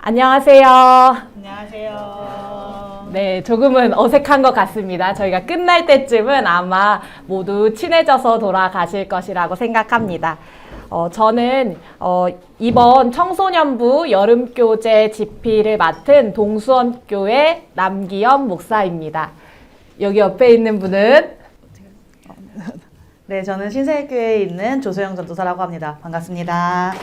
안녕하세요. 안녕하세요. 네, 조금은 어색한 것 같습니다. 저희가 끝날 때쯤은 아마 모두 친해져서 돌아가실 것이라고 생각합니다. 저는 이번 청소년부 여름교재 집필을 맡은 동수원교회 남기현 목사입니다. 여기 옆에 있는 분은 네, 저는 신세교회에 있는 조소영 전도사라고 합니다. 반갑습니다.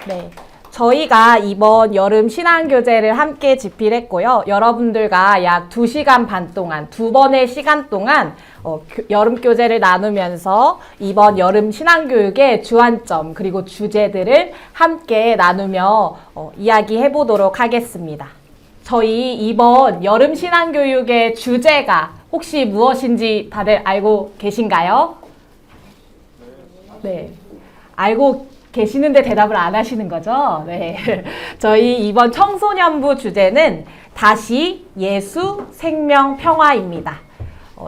네, 저희가 이번 여름 신앙교재를 함께 집필했고요. 여러분들과 약 2시간 반 동안, 2번의 시간 동안 여름교재를 나누면서 이번 여름 신앙교육의 주안점 그리고 주제들을 함께 나누며 이야기해 보도록 하겠습니다. 저희 이번 여름 신앙교육의 주제가 혹시 무엇인지 다들 알고 계신가요? 네, 알고 계시는데 대답을 안 하시는 거죠? 네. 저희 이번 청소년부 주제는 다시 예수, 생명, 평화입니다.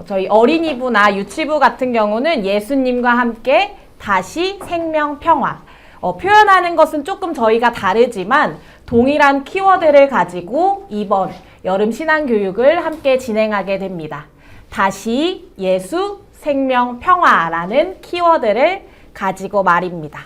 저희 어린이부나 유치부 같은 경우는 예수님과 함께 다시 생명, 평화. 표현하는 것은 조금 저희가 다르지만 동일한 키워드를 가지고 이번 여름 신앙교육을 함께 진행하게 됩니다. 다시 예수, 생명, 평화라는 키워드를 가지고 말입니다.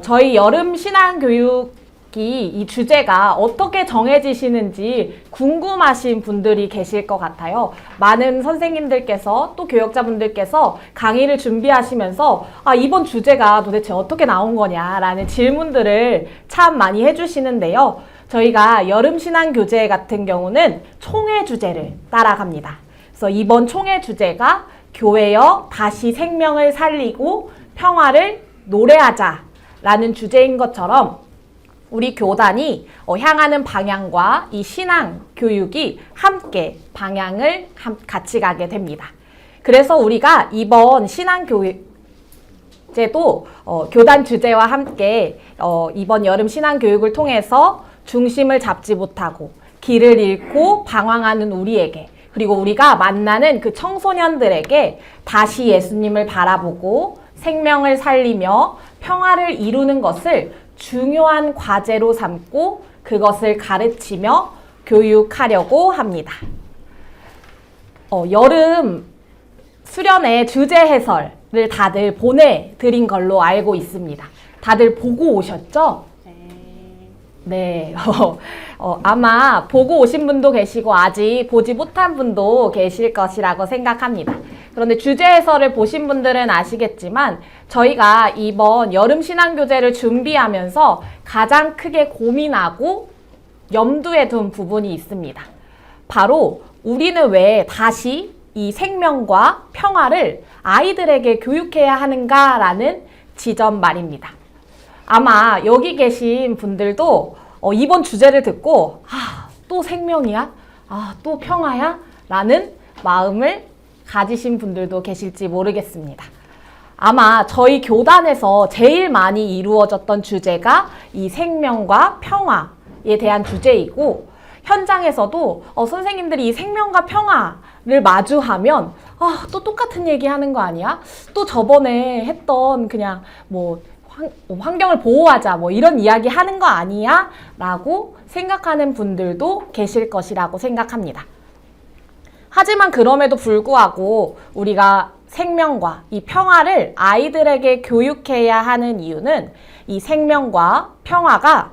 저희 여름 신앙교육이 이 주제가 어떻게 정해지시는지 궁금하신 분들이 계실 것 같아요. 많은 선생님들께서 또 교역자분들께서 강의를 준비하시면서 이번 주제가 도대체 어떻게 나온 거냐라는 질문들을 참 많이 해주시는데요. 저희가 여름 신앙교재 같은 경우는 총회 주제를 따라갑니다. 그래서 이번 총회 주제가 교회여 다시 생명을 살리고 평화를 노래하자 라는 주제인 것처럼 우리 교단이 향하는 방향과 이 신앙 교육이 함께 방향을 같이 가게 됩니다. 그래서 우리가 이번 신앙 교육제도 교단 주제와 함께 이번 여름 신앙 교육을 통해서 중심을 잡지 못하고 길을 잃고 방황하는 우리에게 그리고 우리가 만나는 그 청소년들에게 다시 예수님을 바라보고 생명을 살리며 평화를 이루는 것을 중요한 과제로 삼고 그것을 가르치며 교육하려고 합니다. 여름 수련회 주제 해설을 다들 보내드린 걸로 알고 있습니다. 다들 보고 오셨죠? 네. 아마 보고 오신 분도 계시고 아직 보지 못한 분도 계실 것이라고 생각합니다. 그런데 주제 해설을 보신 분들은 아시겠지만 저희가 이번 여름 신앙교재를 준비하면서 가장 크게 고민하고 염두에 둔 부분이 있습니다. 바로 우리는 왜 다시 이 생명과 평화를 아이들에게 교육해야 하는가라는 지점 말입니다. 아마 여기 계신 분들도 이번 주제를 듣고 또 생명이야? 또 평화야? 라는 마음을 가지신 분들도 계실지 모르겠습니다. 아마 저희 교단에서 제일 많이 이루어졌던 주제가 이 생명과 평화에 대한 주제이고 현장에서도 선생님들이 이 생명과 평화를 마주하면 또 똑같은 얘기 하는 거 아니야? 또 저번에 했던 그냥 환경을 보호하자 이런 이야기 하는 거 아니야? 라고 생각하는 분들도 계실 것이라고 생각합니다. 하지만 그럼에도 불구하고 우리가 생명과 이 평화를 아이들에게 교육해야 하는 이유는 이 생명과 평화가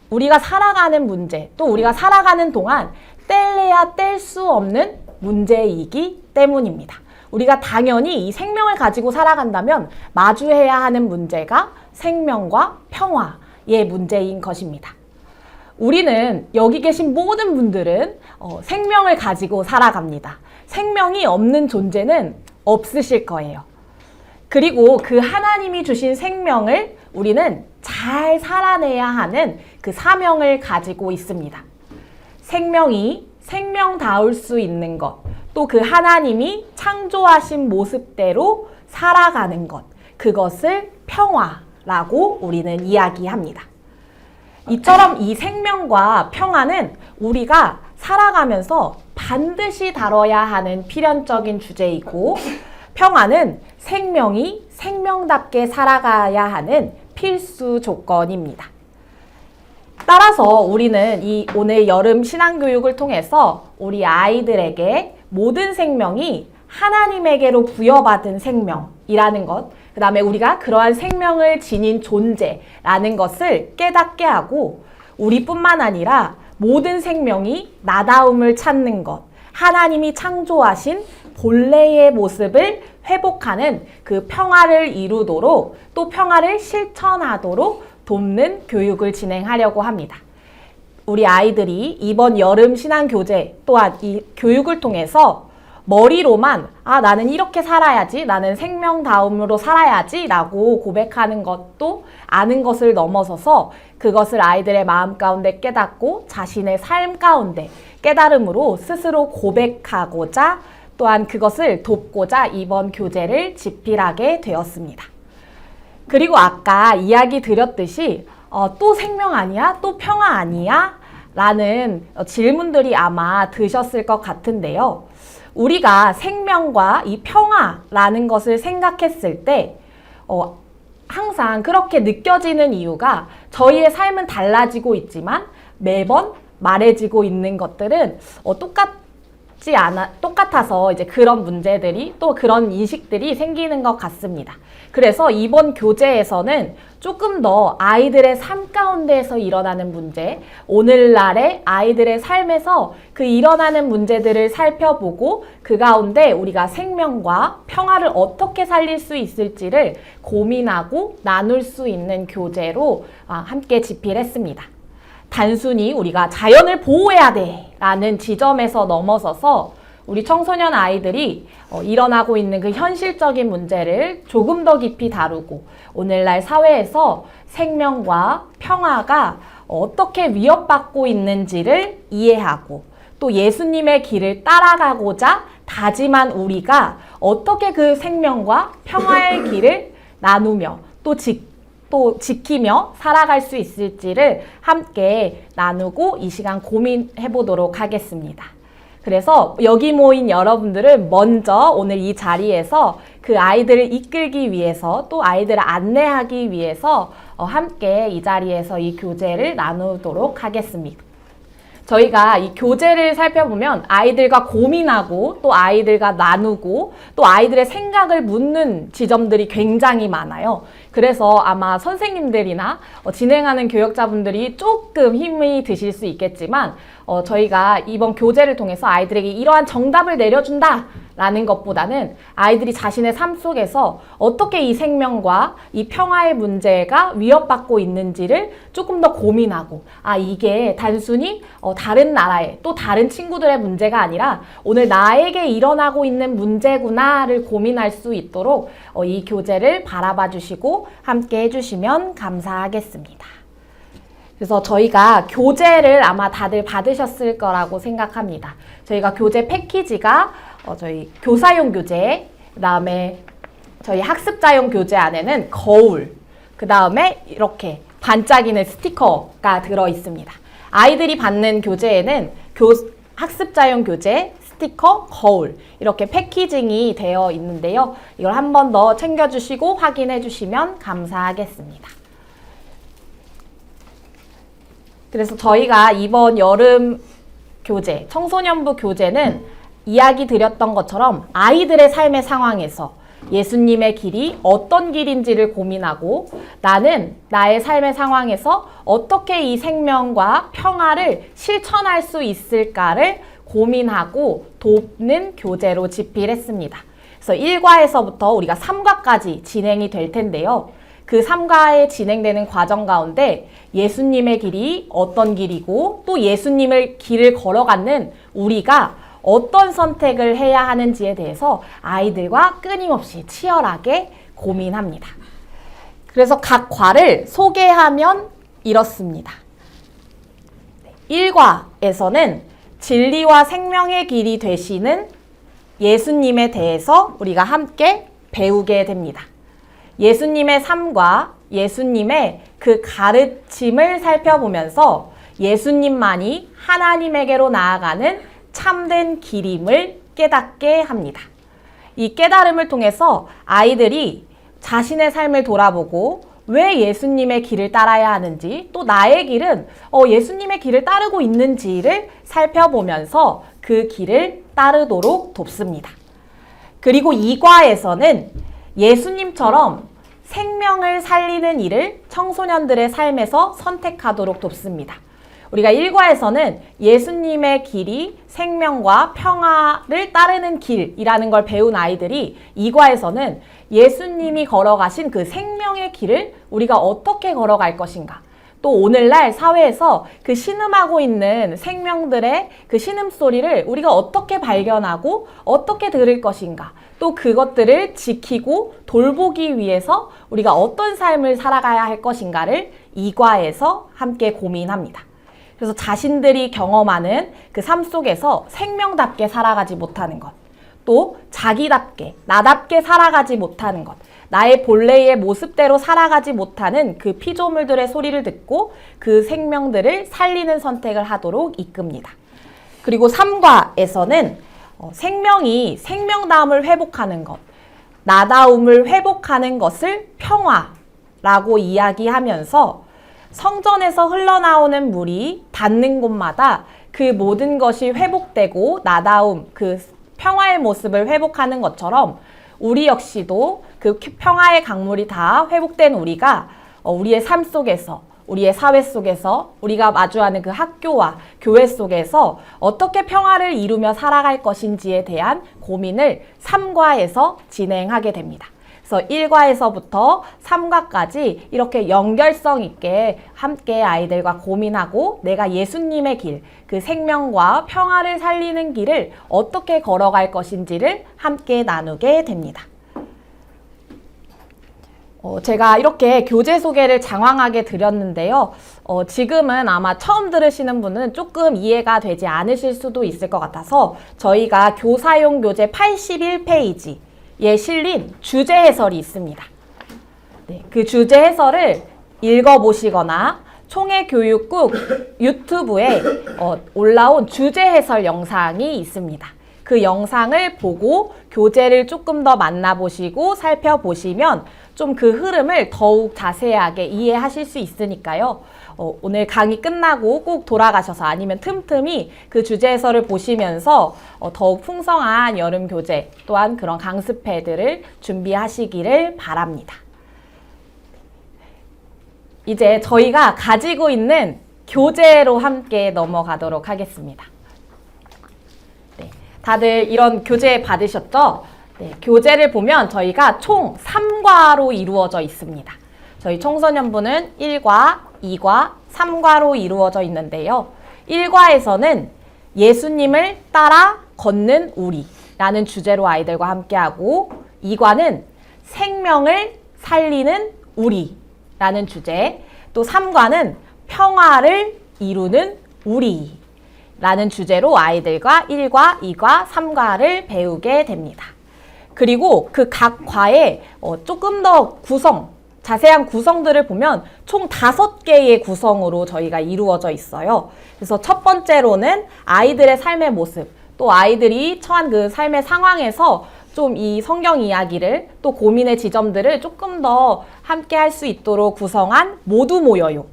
우리가 살아가는 문제, 또 우리가 살아가는 동안 뗄래야 뗄 수 없는 문제이기 때문입니다. 우리가 당연히 이 생명을 가지고 살아간다면 마주해야 하는 문제가 생명과 평화의 문제인 것입니다. 우리는 여기 계신 모든 분들은 생명을 가지고 살아갑니다. 생명이 없는 존재는 없으실 거예요. 그리고 그 하나님이 주신 생명을 우리는 잘 살아내야 하는 그 사명을 가지고 있습니다. 생명이 생명다울 수 있는 것, 또 그 하나님이 창조하신 모습대로 살아가는 것, 그것을 평화라고 우리는 이야기합니다. 이처럼 이 생명과 평화는 우리가 살아가면서 반드시 다뤄야 하는 필연적인 주제이고 평화는 생명이 생명답게 살아가야 하는 필수 조건입니다. 따라서 우리는 이 오늘 여름 신앙교육을 통해서 우리 아이들에게 모든 생명이 하나님에게로 부여받은 생명이라는 것, 그 다음에 우리가 그러한 생명을 지닌 존재라는 것을 깨닫게 하고 우리뿐만 아니라 모든 생명이 나다움을 찾는 것, 하나님이 창조하신 본래의 모습을 회복하는 그 평화를 이루도록 또 평화를 실천하도록 돕는 교육을 진행하려고 합니다. 우리 아이들이 이번 여름 신앙교재 또한 이 교육을 통해서 머리로만 나는 이렇게 살아야지, 나는 생명다움으로 살아야지 라고 고백하는 것도 아는 것을 넘어서서 그것을 아이들의 마음 가운데 깨닫고 자신의 삶 가운데 깨달음으로 스스로 고백하고자 또한 그것을 돕고자 이번 교재를 집필하게 되었습니다. 그리고 아까 이야기 드렸듯이 또 생명 아니야? 또 평화 아니야? 라는 질문들이 아마 드셨을 것 같은데요. 우리가 생명과 이 평화라는 것을 생각했을 때 항상 그렇게 느껴지는 이유가 저희의 삶은 달라지고 있지만 매번 말해지고 있는 것들은 똑같아서 이제 그런 문제들이 또 그런 인식들이 생기는 것 같습니다. 그래서 이번 교재에서는 조금 더 아이들의 삶 가운데에서 일어나는 문제, 오늘날의 아이들의 삶에서 그 일어나는 문제들을 살펴보고 그 가운데 우리가 생명과 평화를 어떻게 살릴 수 있을지를 고민하고 나눌 수 있는 교재로 함께 집필했습니다. 단순히 우리가 자연을 보호해야 돼 라는 지점에서 넘어서서 우리 청소년 아이들이 일어나고 있는 그 현실적인 문제를 조금 더 깊이 다루고 오늘날 사회에서 생명과 평화가 어떻게 위협받고 있는지를 이해하고 또 예수님의 길을 따라가고자 다짐한 우리가 어떻게 그 생명과 평화의 길을 나누며 또 지키며 살아갈 수 있을지를 함께 나누고 이 시간 고민해 보도록 하겠습니다. 그래서 여기 모인 여러분들은 먼저 오늘 이 자리에서 그 아이들을 이끌기 위해서 또 아이들을 안내하기 위해서 함께 이 자리에서 이 교재를 나누도록 하겠습니다. 저희가 이 교재를 살펴보면 아이들과 고민하고 또 아이들과 나누고 또 아이들의 생각을 묻는 지점들이 굉장히 많아요. 그래서 아마 선생님들이나 진행하는 교역자분들이 조금 힘이 드실 수 있겠지만 저희가 이번 교재를 통해서 아이들에게 이러한 정답을 내려준다 라는 것보다는 아이들이 자신의 삶 속에서 어떻게 이 생명과 이 평화의 문제가 위협받고 있는지를 조금 더 고민하고 이게 단순히 다른 나라의 또 다른 친구들의 문제가 아니라 오늘 나에게 일어나고 있는 문제구나를 고민할 수 있도록 이 교재를 바라봐 주시고 함께 해주시면 감사하겠습니다. 그래서 저희가 교재를 아마 다들 받으셨을 거라고 생각합니다. 저희가 교재 패키지가 저희 교사용 교재, 그 다음에 저희 학습자용 교재 안에는 거울, 그 다음에 이렇게 반짝이는 스티커가 들어 있습니다. 아이들이 받는 교재에는 학습자용 교재, 스티커, 거울 이렇게 패키징이 되어 있는데요. 이걸 한 번 더 챙겨주시고 확인해 주시면 감사하겠습니다. 그래서 저희가 이번 여름 교재, 청소년부 교재는 이야기 드렸던 것처럼 아이들의 삶의 상황에서 예수님의 길이 어떤 길인지를 고민하고 나는 나의 삶의 상황에서 어떻게 이 생명과 평화를 실천할 수 있을까를 고민하고 돕는 교재로 집필했습니다. 그래서 1과에서부터 우리가 3과까지 진행이 될 텐데요. 그 3과에 진행되는 과정 가운데 예수님의 길이 어떤 길이고 또 예수님의 길을 걸어가는 우리가 어떤 선택을 해야 하는지에 대해서 아이들과 끊임없이 치열하게 고민합니다. 그래서 각 과를 소개하면 이렇습니다. 1과에서는 진리와 생명의 길이 되시는 예수님에 대해서 우리가 함께 배우게 됩니다. 예수님의 삶과 예수님의 그 가르침을 살펴보면서 예수님만이 하나님에게로 나아가는 참된 길임을 깨닫게 합니다. 이 깨달음을 통해서 아이들이 자신의 삶을 돌아보고 왜 예수님의 길을 따라야 하는지, 또 나의 길은 예수님의 길을 따르고 있는지를 살펴보면서 그 길을 따르도록 돕습니다. 그리고 2과에서는 예수님처럼 생명을 살리는 일을 청소년들의 삶에서 선택하도록 돕습니다. 우리가 1과에서는 예수님의 길이 생명과 평화를 따르는 길이라는 걸 배운 아이들이 2과에서는 예수님이 걸어가신 그 생명의 길을 우리가 어떻게 걸어갈 것인가, 또 오늘날 사회에서 그 신음하고 있는 생명들의 그 신음소리를 우리가 어떻게 발견하고 어떻게 들을 것인가, 또 그것들을 지키고 돌보기 위해서 우리가 어떤 삶을 살아가야 할 것인가를 2과에서 함께 고민합니다. 그래서 자신들이 경험하는 그 삶 속에서 생명답게 살아가지 못하는 것, 또 자기답게, 나답게 살아가지 못하는 것, 나의 본래의 모습대로 살아가지 못하는 그 피조물들의 소리를 듣고 그 생명들을 살리는 선택을 하도록 이끕니다. 그리고 3과에서는 생명이 생명다움을 회복하는 것, 나다움을 회복하는 것을 평화라고 이야기하면서 성전에서 흘러나오는 물이 닿는 곳마다 그 모든 것이 회복되고 나다움, 그 평화의 모습을 회복하는 것처럼 우리 역시도 그 평화의 강물이 다 회복된 우리가 우리의 삶 속에서, 우리의 사회 속에서, 우리가 마주하는 그 학교와 교회 속에서 어떻게 평화를 이루며 살아갈 것인지에 대한 고민을 3과에서 진행하게 됩니다. 그래서 1과에서부터 3과까지 이렇게 연결성 있게 함께 아이들과 고민하고 내가 예수님의 길, 그 생명과 평화를 살리는 길을 어떻게 걸어갈 것인지를 함께 나누게 됩니다. 제가 이렇게 교재 소개를 장황하게 드렸는데요. 지금은 아마 처음 들으시는 분은 조금 이해가 되지 않으실 수도 있을 것 같아서 저희가 교사용 교재 81페이지에 실린 주제 해설이 있습니다. 네, 그 주제 해설을 읽어보시거나 총회교육국 유튜브에 올라온 주제 해설 영상이 있습니다. 그 영상을 보고 교재를 조금 더 만나보시고 살펴보시면 좀 그 흐름을 더욱 자세하게 이해하실 수 있으니까요. 오늘 강의 끝나고 꼭 돌아가셔서 아니면 틈틈이 그 주제 해설을 보시면서 더욱 풍성한 여름 교재 또한 그런 강습패들을 준비하시기를 바랍니다. 이제 저희가 가지고 있는 교재로 함께 넘어가도록 하겠습니다. 네, 다들 이런 교재 받으셨죠? 네, 교재를 보면 저희가 총 3과로 이루어져 있습니다. 저희 청소년부는 1과, 2과, 3과로 이루어져 있는데요. 1과에서는 예수님을 따라 걷는 우리라는 주제로 아이들과 함께하고 2과는 생명을 살리는 우리라는 주제, 또 3과는 평화를 이루는 우리라는 주제로 아이들과 1과, 2과, 3과를 배우게 됩니다. 그리고 그 각 과에 조금 더 자세한 구성들을 보면 총 5개의 구성으로 저희가 이루어져 있어요. 그래서 첫 번째로는 아이들의 삶의 모습, 또 아이들이 처한 그 삶의 상황에서 좀 이 성경 이야기를 또 고민의 지점들을 조금 더 함께 할 수 있도록 구성한 모두 모여요.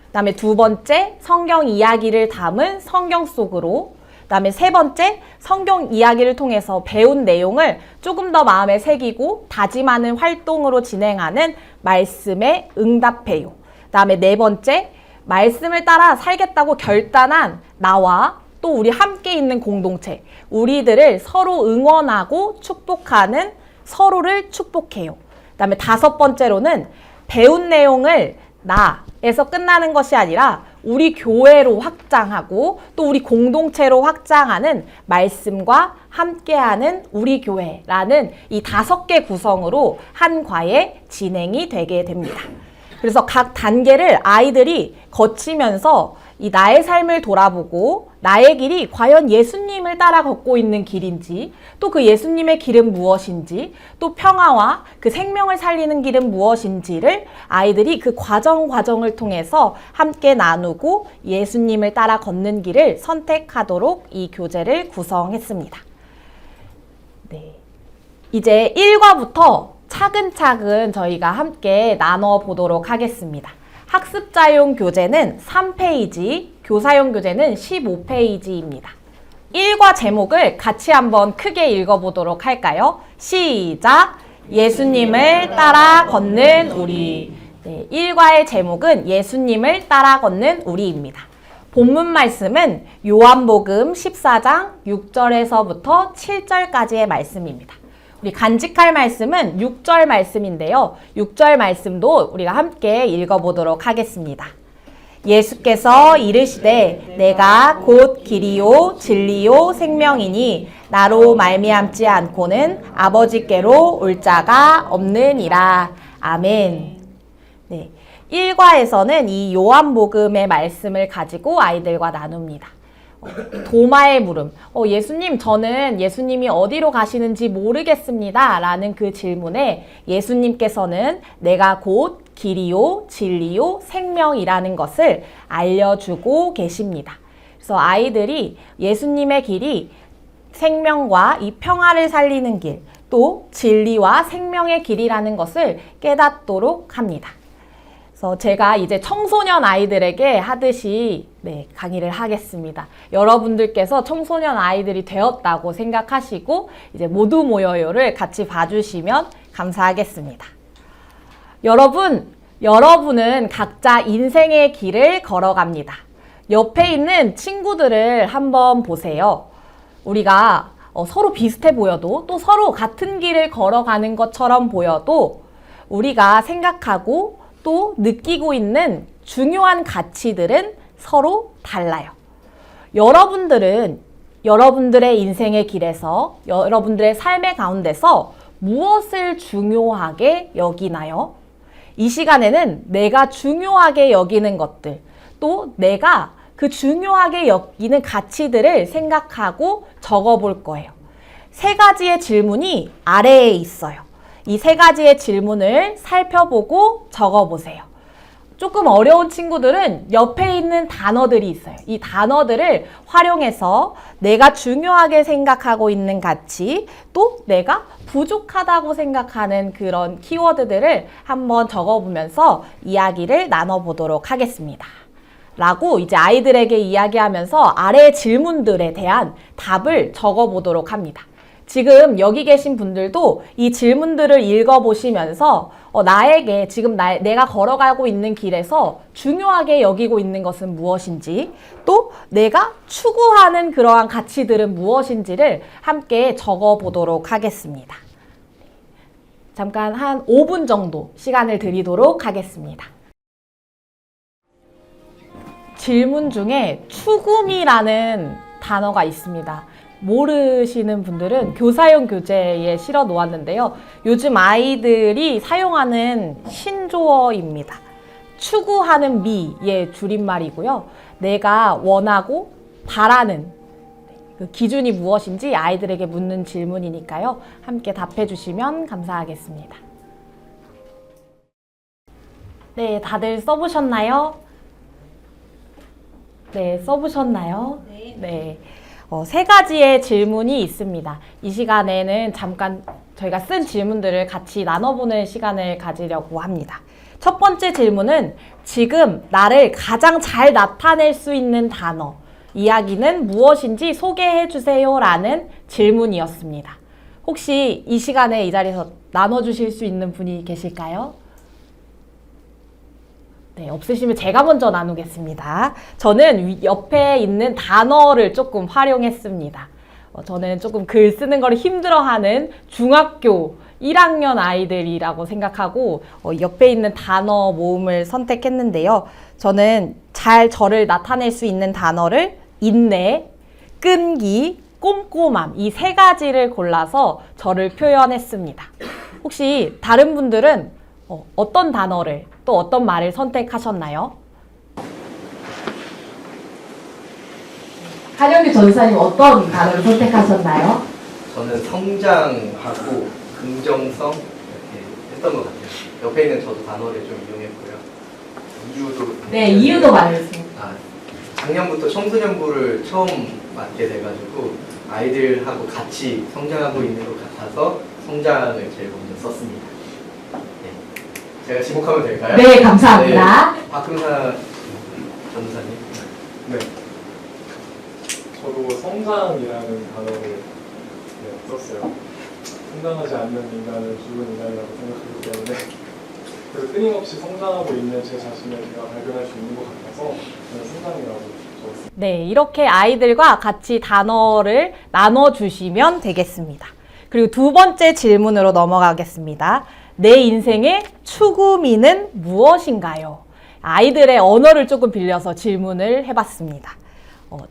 그 다음에 두 번째, 성경 이야기를 담은 성경 속으로. 그 다음에 세 번째, 성경 이야기를 통해서 배운 내용을 조금 더 마음에 새기고 다짐하는 활동으로 진행하는 말씀에 응답해요. 그 다음에 네 번째, 말씀을 따라 살겠다고 결단한 나와 또 우리 함께 있는 공동체, 우리들을 서로 응원하고 축복하는 서로를 축복해요. 그 다음에 다섯 번째로는 배운 내용을 나에서 끝나는 것이 아니라 우리 교회로 확장하고 또 우리 공동체로 확장하는 말씀과 함께하는 우리 교회라는 이 5개 구성으로 한 과에 진행이 되게 됩니다. 그래서 각 단계를 아이들이 거치면서 이 나의 삶을 돌아보고 나의 길이 과연 예수님을 따라 걷고 있는 길인지, 또 그 예수님의 길은 무엇인지, 또 평화와 그 생명을 살리는 길은 무엇인지를 아이들이 그 과정을 통해서 함께 나누고 예수님을 따라 걷는 길을 선택하도록 이 교재를 구성했습니다. 네. 이제 1과부터 차근차근 저희가 함께 나눠보도록 하겠습니다. 학습자용 교재는 3페이지, 교사용 교재는 15페이지입니다. 1과 제목을 같이 한번 크게 읽어보도록 할까요? 시작! 예수님을 따라 걷는 우리. 네, 1과의 제목은 예수님을 따라 걷는 우리입니다. 본문 말씀은 요한복음 14장 6절에서부터 7절까지의 말씀입니다. 우리 간직할 말씀은 6절 말씀인데요. 6절 말씀도 우리가 함께 읽어보도록 하겠습니다. 예수께서 이르시되 내가 곧 길이요 진리요 생명이니 나로 말미암지 않고는 아버지께로 올 자가 없느니라. 아멘. 네, 1과에서는 이 요한복음의 말씀을 가지고 아이들과 나눕니다. 도마의 물음. 예수님, 저는 예수님이 어디로 가시는지 모르겠습니다. 라는 그 질문에 예수님께서는 내가 곧 길이요, 진리요, 생명이라는 것을 알려주고 계십니다. 그래서 아이들이 예수님의 길이 생명과 이 평화를 살리는 길, 또 진리와 생명의 길이라는 것을 깨닫도록 합니다. 그래서 제가 이제 청소년 아이들에게 하듯이 강의를 하겠습니다. 여러분들께서 청소년 아이들이 되었다고 생각하시고 이제 모두 모여요를 같이 봐주시면 감사하겠습니다. 여러분은 각자 인생의 길을 걸어갑니다. 옆에 있는 친구들을 한번 보세요. 우리가 서로 비슷해 보여도 또 서로 같은 길을 걸어가는 것처럼 보여도 우리가 생각하고 또 느끼고 있는 중요한 가치들은 서로 달라요. 여러분들은 여러분들의 인생의 길에서 여러분들의 삶의 가운데서 무엇을 중요하게 여기나요? 이 시간에는 내가 중요하게 여기는 것들, 또 내가 그 중요하게 여기는 가치들을 생각하고 적어볼 거예요. 3가지의 질문이 아래에 있어요. 이 3가지의 질문을 살펴보고 적어보세요. 조금 어려운 친구들은 옆에 있는 단어들이 있어요. 이 단어들을 활용해서 내가 중요하게 생각하고 있는 가치, 또 내가 부족하다고 생각하는 그런 키워드들을 한번 적어보면서 이야기를 나눠보도록 하겠습니다. 라고 이제 아이들에게 이야기하면서 아래 질문들에 대한 답을 적어보도록 합니다. 지금 여기 계신 분들도 이 질문들을 읽어보시면서 나에게 지금 내가 걸어가고 있는 길에서 중요하게 여기고 있는 것은 무엇인지, 또 내가 추구하는 그러한 가치들은 무엇인지를 함께 적어보도록 하겠습니다. 잠깐 한 5분 정도 시간을 드리도록 하겠습니다. 질문 중에 추구미라는 단어가 있습니다. 모르시는 분들은 교사용 교재에 실어 놓았는데요. 요즘 아이들이 사용하는 신조어입니다. 추구하는 미의 줄임말이고요. 내가 원하고 바라는 그 기준이 무엇인지 아이들에게 묻는 질문이니까요. 함께 답해 주시면 감사하겠습니다. 네, 다들 써보셨나요? 네, 써보셨나요? 네. 3가지의 질문이 있습니다. 이 시간에는 잠깐 저희가 쓴 질문들을 같이 나눠보는 시간을 가지려고 합니다. 첫 번째 질문은 지금 나를 가장 잘 나타낼 수 있는 단어, 이야기는 무엇인지 소개해 주세요 라는 질문이었습니다. 혹시 이 시간에 이 자리에서 나눠주실 수 있는 분이 계실까요? 네, 없으시면 제가 먼저 나누겠습니다. 저는 옆에 있는 단어를 조금 활용했습니다. 저는 조금 글 쓰는 걸 힘들어하는 중학교 1학년 아이들이라고 생각하고 옆에 있는 단어 모음을 선택했는데요. 저는 잘 저를 나타낼 수 있는 단어를 인내, 끈기, 꼼꼼함, 이 3가지를 골라서 저를 표현했습니다. 혹시 다른 분들은 어떤 단어를 또 어떤 말을 선택하셨나요? 한영규 전사님 어떤 단어를 선택하셨나요? 저는 성장하고 긍정성 이렇게 했던 것 같아요. 옆에 있는 저도 단어를 좀 이용했고요. 이유도 네, 이유도 말해주세요. 작년부터 청소년부를 처음 맡게 돼가지고 아이들하고 같이 성장하고 있는 것 같아서 성장을 제일 먼저 썼습니다. 제가 지목하면 될까요? 네, 감사합니다. 네, 박금사 전사님. 네. 저도 성장이라는 단어를 썼어요. 성장하지 않는 인간은 죽은 인간이라고 생각하기 때문에 그래서 끊임없이 성장하고 있는 제 자신을 제가 발견할 수 있는 것 같아서 저는 성장이라고 적었습니다. 네, 이렇게 아이들과 같이 단어를 나눠주시면 되겠습니다. 그리고 두 번째 질문으로 넘어가겠습니다. 내 인생의 추구미는 무엇인가요? 아이들의 언어를 조금 빌려서 질문을 해봤습니다.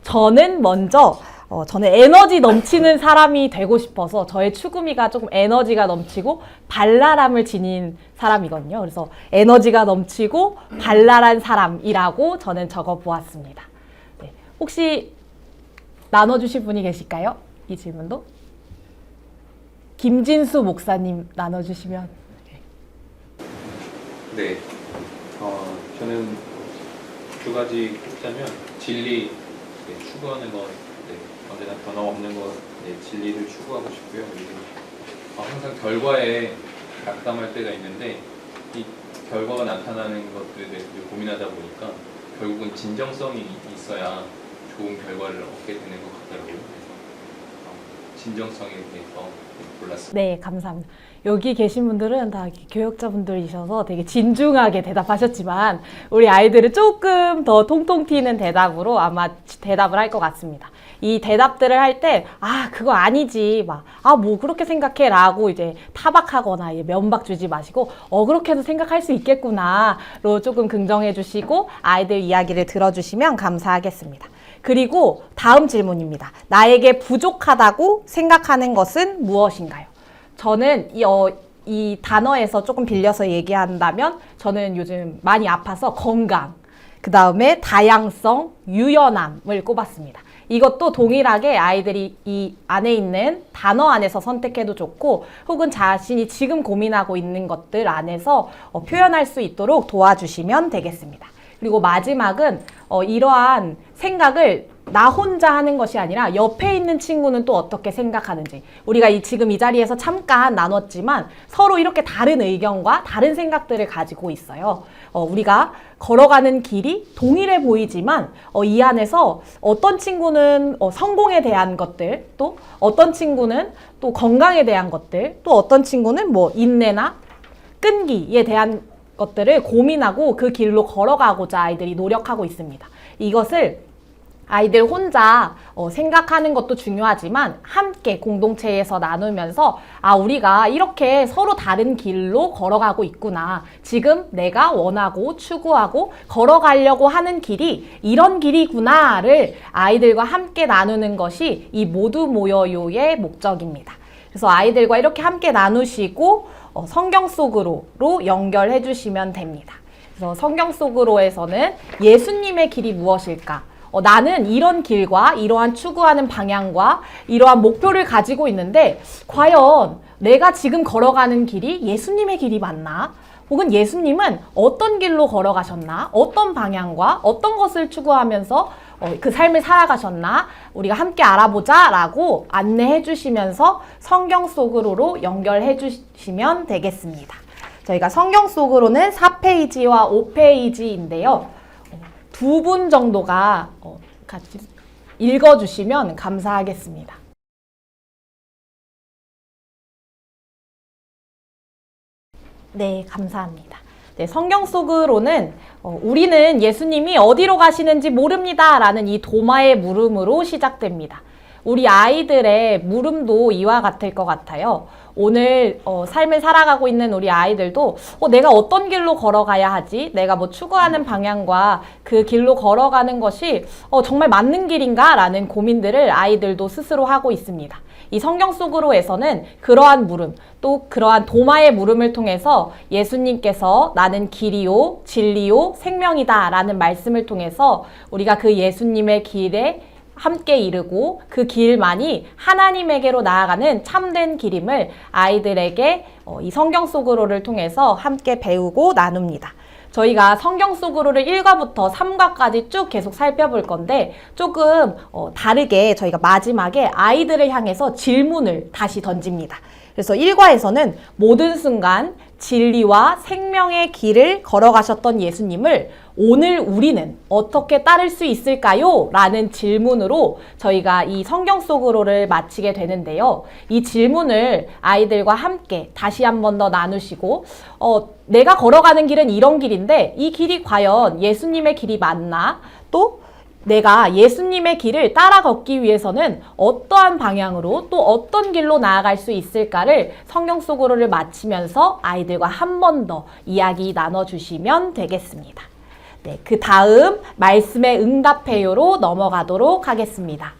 저는 먼저 저는 에너지 넘치는 사람이 되고 싶어서 저의 추구미가 조금 에너지가 넘치고 발랄함을 지닌 사람이거든요. 그래서 에너지가 넘치고 발랄한 사람이라고 저는 적어보았습니다. 네, 혹시 나눠주실 분이 계실까요? 이 질문도? 김진수 목사님 나눠주시면. 네, 저는 두 가지 꼽자면 진리 추구하는 것, 언제나 변함없는 것, 진리를 추구하고 싶고요. 그리고 항상 결과에 낙담할 때가 있는데 이 결과가 나타나는 것들에 대해서 고민하다 보니까 결국은 진정성이 있어야 좋은 결과를 얻게 되는 것 같더라고요. 그래서 진정성에 대해서 골랐습니다. 네, 감사합니다. 여기 계신 분들은 다 교역자분들이셔서 되게 진중하게 대답하셨지만 우리 아이들은 조금 더 통통 튀는 대답으로 아마 대답을 할 것 같습니다. 이 대답들을 할 때 그거 아니지 뭐 그렇게 생각해 라고 이제 타박하거나 면박 주지 마시고 그렇게도 생각할 수 있겠구나로 조금 긍정해 주시고 아이들 이야기를 들어주시면 감사하겠습니다. 그리고 다음 질문입니다. 나에게 부족하다고 생각하는 것은 무엇인가요? 저는 이 단어에서 조금 빌려서 얘기한다면 저는 요즘 많이 아파서 건강, 그 다음에 다양성, 유연함을 꼽았습니다. 이것도 동일하게 아이들이 이 안에 있는 단어 안에서 선택해도 좋고 혹은 자신이 지금 고민하고 있는 것들 안에서 표현할 수 있도록 도와주시면 되겠습니다. 그리고 마지막은 이러한 생각을 나 혼자 하는 것이 아니라 옆에 있는 친구는 또 어떻게 생각하는지 우리가 지금 이 자리에서 잠깐 나눴지만 서로 이렇게 다른 의견과 다른 생각들을 가지고 있어요. 우리가 걸어가는 길이 동일해 보이지만 이 안에서 어떤 친구는 성공에 대한 것들, 또 어떤 친구는 또 건강에 대한 것들, 또 어떤 친구는 뭐 인내나 끈기에 대한 것들을 고민하고 그 길로 걸어가고자 아이들이 노력하고 있습니다. 이것을 아이들 혼자 생각하는 것도 중요하지만 함께 공동체에서 나누면서 우리가 이렇게 서로 다른 길로 걸어가고 있구나. 지금 내가 원하고 추구하고 걸어가려고 하는 길이 이런 길이구나를 아이들과 함께 나누는 것이 이 모두 모여요의 목적입니다. 그래서 아이들과 이렇게 함께 나누시고 성경 속으로 연결해 주시면 됩니다. 그래서 성경 속으로에서는 예수님의 길이 무엇일까? 나는 이런 길과 이러한 추구하는 방향과 이러한 목표를 가지고 있는데 과연 내가 지금 걸어가는 길이 예수님의 길이 맞나? 혹은 예수님은 어떤 길로 걸어가셨나? 어떤 방향과 어떤 것을 추구하면서 그 삶을 살아가셨나? 우리가 함께 알아보자 라고 안내해 주시면서 성경 속으로 연결해 주시면 되겠습니다. 저희가 성경 속으로는 4페이지와 5페이지인데요. 두 분 정도가 같이 읽어주시면 감사하겠습니다. 네, 감사합니다. 네, 성경 속으로는 우리는 예수님이 어디로 가시는지 모릅니다 라는 이 도마의 물음으로 시작됩니다. 우리 아이들의 물음도 이와 같을 것 같아요. 오늘 삶을 살아가고 있는 우리 아이들도 내가 어떤 길로 걸어가야 하지? 내가 뭐 추구하는 방향과 그 길로 걸어가는 것이 정말 맞는 길인가? 라는 고민들을 아이들도 스스로 하고 있습니다. 이 성경 속으로에서는 그러한 물음, 또 그러한 도마의 물음을 통해서 예수님께서 나는 길이요, 진리요, 생명이다 라는 말씀을 통해서 우리가 그 예수님의 길에 함께 이르고 그 길만이 하나님에게로 나아가는 참된 길임을 아이들에게 이 성경 속으로를 통해서 함께 배우고 나눕니다. 저희가 성경 속으로를 1과부터 3과까지 쭉 계속 살펴볼 건데 조금 다르게 저희가 마지막에 아이들을 향해서 질문을 다시 던집니다. 그래서 1과에서는 모든 순간 진리와 생명의 길을 걸어가셨던 예수님을 오늘 우리는 어떻게 따를 수 있을까요? 라는 질문으로 저희가 이 성경 속으로를 마치게 되는데요. 이 질문을 아이들과 함께 다시 한 번 더 나누시고 내가 걸어가는 길은 이런 길인데 이 길이 과연 예수님의 길이 맞나? 또 내가 예수님의 길을 따라 걷기 위해서는 어떠한 방향으로 또 어떤 길로 나아갈 수 있을까를 성경 속으로를 마치면서 아이들과 한 번 더 이야기 나눠주시면 되겠습니다. 네, 그 다음 말씀에 응답해요로 넘어가도록 하겠습니다.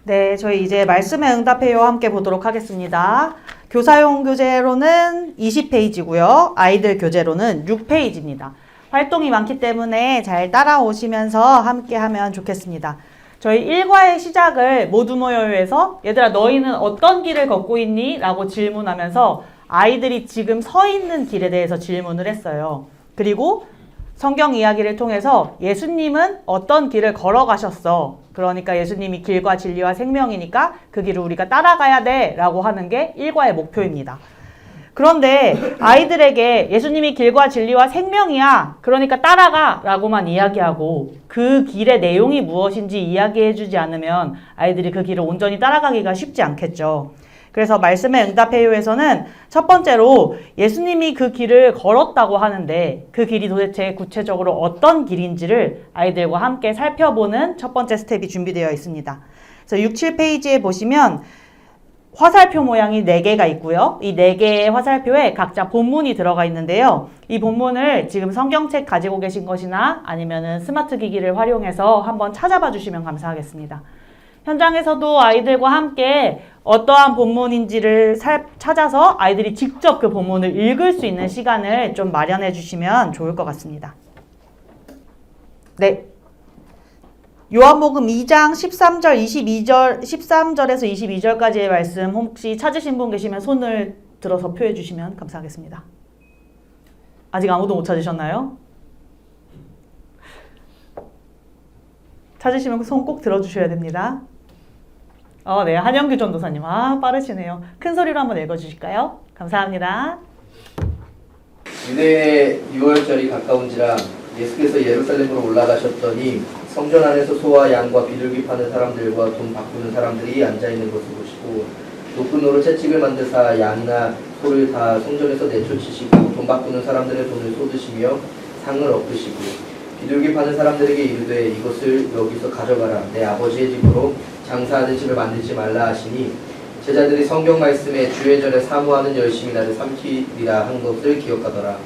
네, 저희 이제 말씀에 응답해요 함께 보도록 하겠습니다. 교사용 교재로는 20페이지고요. 아이들 교재로는 6페이지입니다. 활동이 많기 때문에 잘 따라오시면서 함께 하면 좋겠습니다. 저희 1과의 시작을 모두 모여요에서 얘들아 너희는 어떤 길을 걷고 있니? 라고 질문하면서 아이들이 지금 서 있는 길에 대해서 질문을 했어요. 그리고 성경 이야기를 통해서 예수님은 어떤 길을 걸어가셨어. 그러니까 예수님이 길과 진리와 생명이니까 그 길을 우리가 따라가야 돼 라고 하는 게 1과의 목표입니다. 그런데 아이들에게 예수님이 길과 진리와 생명이야. 그러니까 따라가 라고만 이야기하고 그 길의 내용이 무엇인지 이야기해주지 않으면 아이들이 그 길을 온전히 따라가기가 쉽지 않겠죠. 그래서 말씀에 응답해요에서는 첫 번째로 예수님이 그 길을 걸었다고 하는데 그 길이 도대체 구체적으로 어떤 길인지를 아이들과 함께 살펴보는 첫 번째 스텝이 준비되어 있습니다. 그래서 6, 7페이지에 보시면 화살표 모양이 4개가 있고요. 이 4개의 화살표에 각자 본문이 들어가 있는데요. 이 본문을 지금 성경책 가지고 계신 것이나 아니면은 스마트 기기를 활용해서 한번 찾아봐 주시면 감사하겠습니다. 현장에서도 아이들과 함께 어떠한 본문인지를 찾아서 아이들이 직접 그 본문을 읽을 수 있는 시간을 좀 마련해 주시면 좋을 것 같습니다. 네. 요한복음 2장 13절에서 22절까지의 말씀 혹시 찾으신 분 계시면 손을 들어서 표해 주시면 감사하겠습니다. 아직 아무도 못 찾으셨나요? 찾으시면 손 꼭 들어주셔야 됩니다. 네, 한영규 전도사님. 빠르시네요. 큰 소리로 한번 읽어주실까요? 감사합니다. 유대의 유월절이 가까운지라 예수께서 예루살렘으로 올라가셨더니 성전 안에서 소와 양과 비둘기 파는 사람들과 돈 바꾸는 사람들이 앉아있는 것을 보시고 높은 노로 채찍을 만드사 양이나 소를 다 성전에서 내쫓으시고 돈 바꾸는 사람들의 돈을 쏟으시며 상을 엎으시고 비둘기 파는 사람들에게 이르되 이것을 여기서 가져가라. 내 아버지의 집으로 장사하는 집을 만들지 말라 하시니 제자들이 성경 말씀에 주의 전에 사모하는 열심히 나를 삼키리라 한 것을 기억하더라.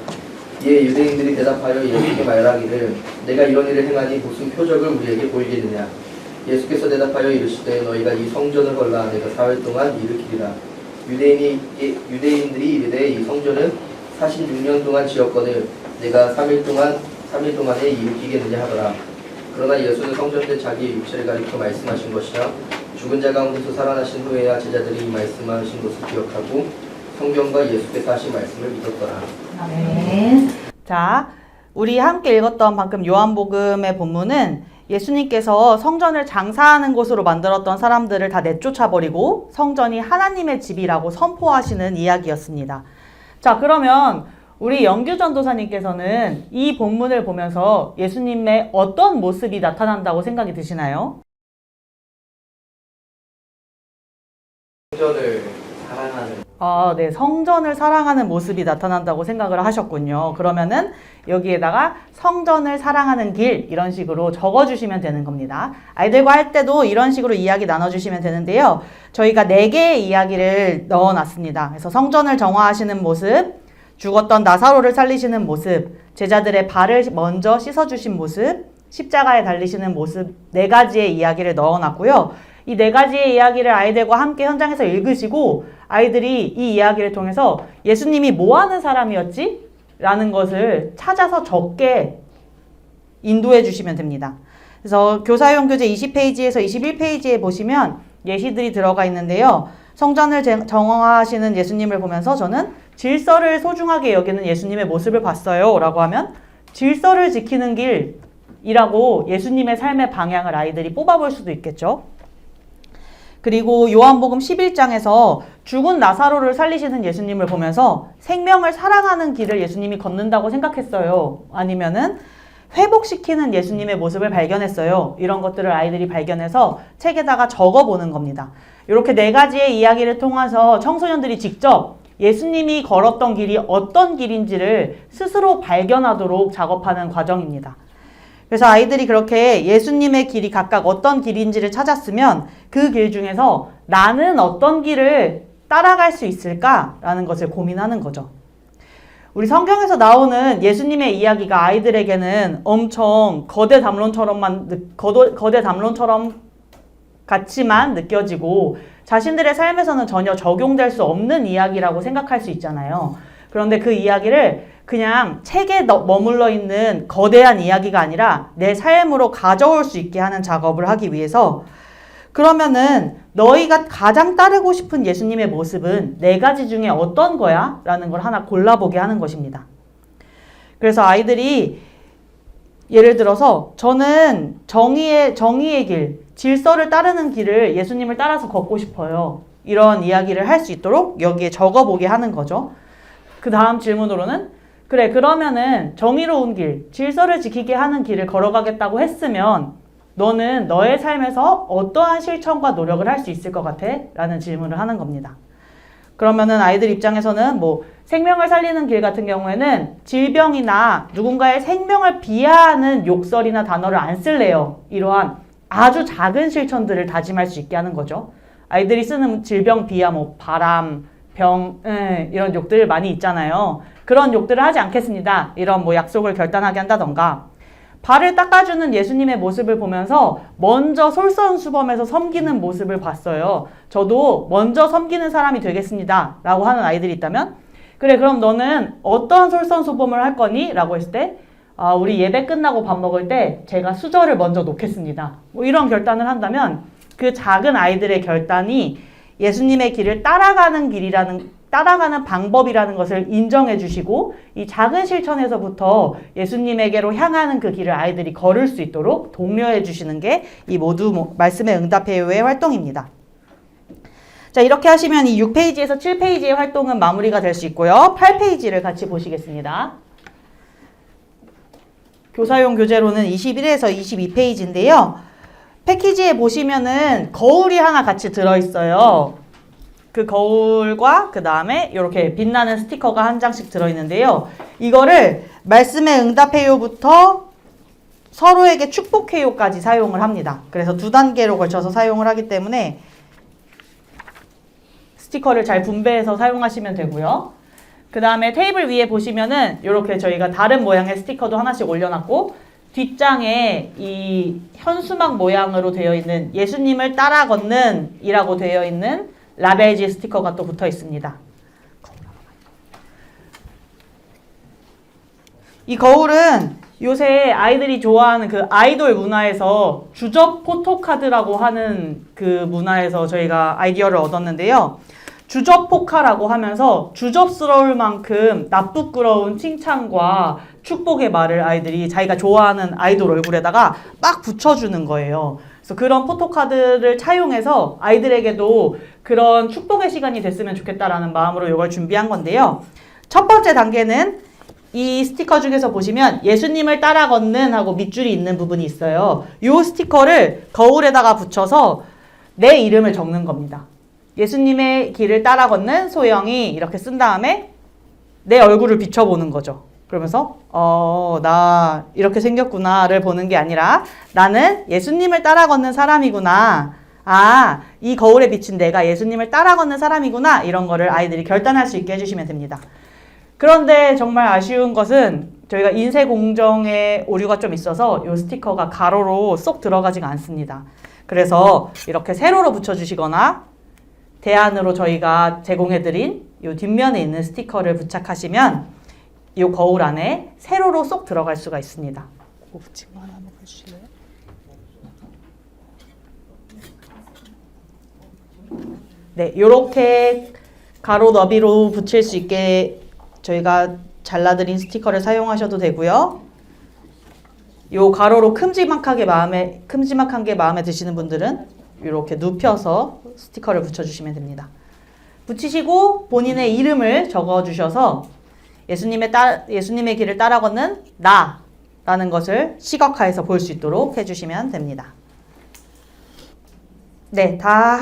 이에 유대인들이 대답하여 예수께 말하기를 내가 이런 일을 행하니 무슨 표적을 우리에게 보이겠느냐. 예수께서 대답하여 이르시되 너희가 이 성전을 걸라 내가 사흘 동안 일으키리라. 유대인들이 이르되 이 성전은 46년 동안 지었거늘 내가 3일 동안에 일으키겠느냐 하더라. 그러나 예수는 성전된 자기의 육체를 가리켜 말씀하신 것이라 죽은 자 가운데서 살아나신 후에야 제자들이 이 말씀하신 것을 기억하고 성경과 예수께서 하신 말씀을 믿었더라. 아멘. 자, 우리 함께 읽었던 방금 요한복음의 본문은 예수님께서 성전을 장사하는 곳으로 만들었던 사람들을 다 내쫓아버리고 성전이 하나님의 집이라고 선포하시는 이야기였습니다. 자, 그러면 우리 영규 전도사님께서는 이 본문을 보면서 예수님의 어떤 모습이 나타난다고 생각이 드시나요? 성전을 사랑하는 네, 성전을 사랑하는 모습이 나타난다고 생각을 하셨군요. 그러면은 여기에다가 성전을 사랑하는 길 이런 식으로 적어주시면 되는 겁니다. 아이들과 할 때도 이런 식으로 이야기 나눠주시면 되는데요. 저희가 4개의 이야기를 넣어놨습니다. 그래서 성전을 정화하시는 모습, 죽었던 나사로를 살리시는 모습, 제자들의 발을 먼저 씻어주신 모습, 십자가에 달리시는 모습 4가지의 이야기를 넣어놨고요. 이 4가지의 이야기를 아이들과 함께 현장에서 읽으시고 아이들이 이 이야기를 통해서 예수님이 뭐 하는 사람이었지? 라는 것을 찾아서 적게 인도해 주시면 됩니다. 그래서 교사용 교재 20페이지에서 21페이지에 보시면 예시들이 들어가 있는데요. 성전을 정화하시는 예수님을 보면서 저는 질서를 소중하게 여기는 예수님의 모습을 봤어요 라고 하면 질서를 지키는 길이라고 예수님의 삶의 방향을 아이들이 뽑아볼 수도 있겠죠. 그리고 요한복음 11장에서 죽은 나사로를 살리시는 예수님을 보면서 생명을 사랑하는 길을 예수님이 걷는다고 생각했어요. 아니면은 회복시키는 예수님의 모습을 발견했어요. 이런 것들을 아이들이 발견해서 책에다가 적어보는 겁니다. 이렇게 4가지의 이야기를 통해서 청소년들이 직접 예수님이 걸었던 길이 어떤 길인지를 스스로 발견하도록 작업하는 과정입니다. 그래서 아이들이 그렇게 예수님의 길이 각각 어떤 길인지를 찾았으면 그 길 중에서 나는 어떤 길을 따라갈 수 있을까라는 것을 고민하는 거죠. 우리 성경에서 나오는 예수님의 이야기가 아이들에게는 엄청 거대 담론처럼 같이만 느껴지고 자신들의 삶에서는 전혀 적용될 수 없는 이야기라고 생각할 수 있잖아요. 그런데 그 이야기를 그냥 책에 머물러 있는 거대한 이야기가 아니라 내 삶으로 가져올 수 있게 하는 작업을 하기 위해서 그러면은 너희가 가장 따르고 싶은 예수님의 모습은 4가지 중에 어떤 거야? 라는 걸 하나 골라보게 하는 것입니다. 그래서 아이들이 예를 들어서 저는 정의의 길, 질서를 따르는 길을 예수님을 따라서 걷고 싶어요. 이런 이야기를 할 수 있도록 여기에 적어보게 하는 거죠. 그 다음 질문으로는 그래 그러면은 정의로운 길, 질서를 지키게 하는 길을 걸어가겠다고 했으면 너는 너의 삶에서 어떠한 실천과 노력을 할 수 있을 것 같아? 라는 질문을 하는 겁니다. 그러면은 아이들 입장에서는 뭐 생명을 살리는 길 같은 경우에는 질병이나 누군가의 생명을 비하하는 욕설이나 단어를 안 쓸래요. 이러한 아주 작은 실천들을 다짐할 수 있게 하는 거죠. 아이들이 쓰는 질병 비하 뭐 바람, 병, 이런 욕들 많이 있잖아요. 그런 욕들을 하지 않겠습니다. 이런 뭐 약속을 결단하게 한다던가 발을 닦아주는 예수님의 모습을 보면서 먼저 솔선수범해서 섬기는 모습을 봤어요. 저도 먼저 섬기는 사람이 되겠습니다. 라고 하는 아이들이 있다면 그래 그럼 너는 어떤 솔선수범을 할 거니? 라고 했을 때 우리 예배 끝나고 밥 먹을 때 제가 수저를 먼저 놓겠습니다. 뭐 이런 결단을 한다면 그 작은 아이들의 결단이 예수님의 길을 따라가는 방법이라는 것을 인정해 주시고 이 작은 실천에서부터 예수님에게로 향하는 그 길을 아이들이 걸을 수 있도록 독려해 주시는 게 이 모두 말씀에 응답해요의 활동입니다. 자, 이렇게 하시면 이 6페이지에서 7페이지의 활동은 마무리가 될 수 있고요. 8페이지를 같이 보시겠습니다. 교사용 교재로는 21에서 22페이지인데요. 패키지에 보시면은 거울이 하나 같이 들어있어요. 그 거울과 그 다음에 이렇게 빛나는 스티커가 한 장씩 들어있는데요. 이거를 말씀에 응답해요부터 서로에게 축복해요까지 사용을 합니다. 그래서 2단계로 걸쳐서 사용을 하기 때문에 스티커를 잘 분배해서 사용하시면 되고요. 그 다음에 테이블 위에 보시면은 이렇게 저희가 다른 모양의 스티커도 하나씩 올려놨고 뒷장에 이 현수막 모양으로 되어 있는 예수님을 따라 걷는 이라고 되어 있는 라벨지 스티커가 또 붙어 있습니다. 이 거울은 요새 아이들이 좋아하는 그 아이돌 문화에서 주접 포토카드라고 하는 그 문화에서 저희가 아이디어를 얻었는데요. 주접 포카라고 하면서 주접스러울 만큼 나쁘끄러운 칭찬과 축복의 말을 아이들이 자기가 좋아하는 아이돌 얼굴에다가 막 붙여주는 거예요. 그래서 그런 포토카드를 차용해서 아이들에게도 그런 축복의 시간이 됐으면 좋겠다라는 마음으로 이걸 준비한 건데요. 첫 번째 단계는 이 스티커 중에서 보시면 예수님을 따라 걷는 하고 밑줄이 있는 부분이 있어요. 이 스티커를 거울에다가 붙여서 내 이름을 적는 겁니다. 예수님의 길을 따라 걷는 소영이 이렇게 쓴 다음에 내 얼굴을 비춰보는 거죠. 그러면서 나 이렇게 생겼구나를 보는 게 아니라 나는 예수님을 따라 걷는 사람이구나. 이 거울에 비친 내가 예수님을 따라 걷는 사람이구나. 이런 거를 아이들이 결단할 수 있게 해주시면 됩니다. 그런데 정말 아쉬운 것은 저희가 인쇄 공정에 오류가 좀 있어서 이 스티커가 가로로 쏙 들어가지가 않습니다. 그래서 이렇게 세로로 붙여주시거나 대안으로 저희가 제공해드린 이 뒷면에 있는 스티커를 부착하시면 이 거울 안에 세로로 쏙 들어갈 수가 있습니다. 그거 붙인 거 하나 한번 해주실래요? 네, 이렇게 가로 너비로 붙일 수 있게 저희가 잘라드린 스티커를 사용하셔도 되고요. 요 가로로 큼지막한 게 마음에 드시는 분들은 이렇게 눕혀서 스티커를 붙여주시면 됩니다. 붙이시고 본인의 이름을 적어주셔서 예수님의 길을 따라 걷는 나라는 것을 시각화해서 볼 수 있도록 해주시면 됩니다. 네, 다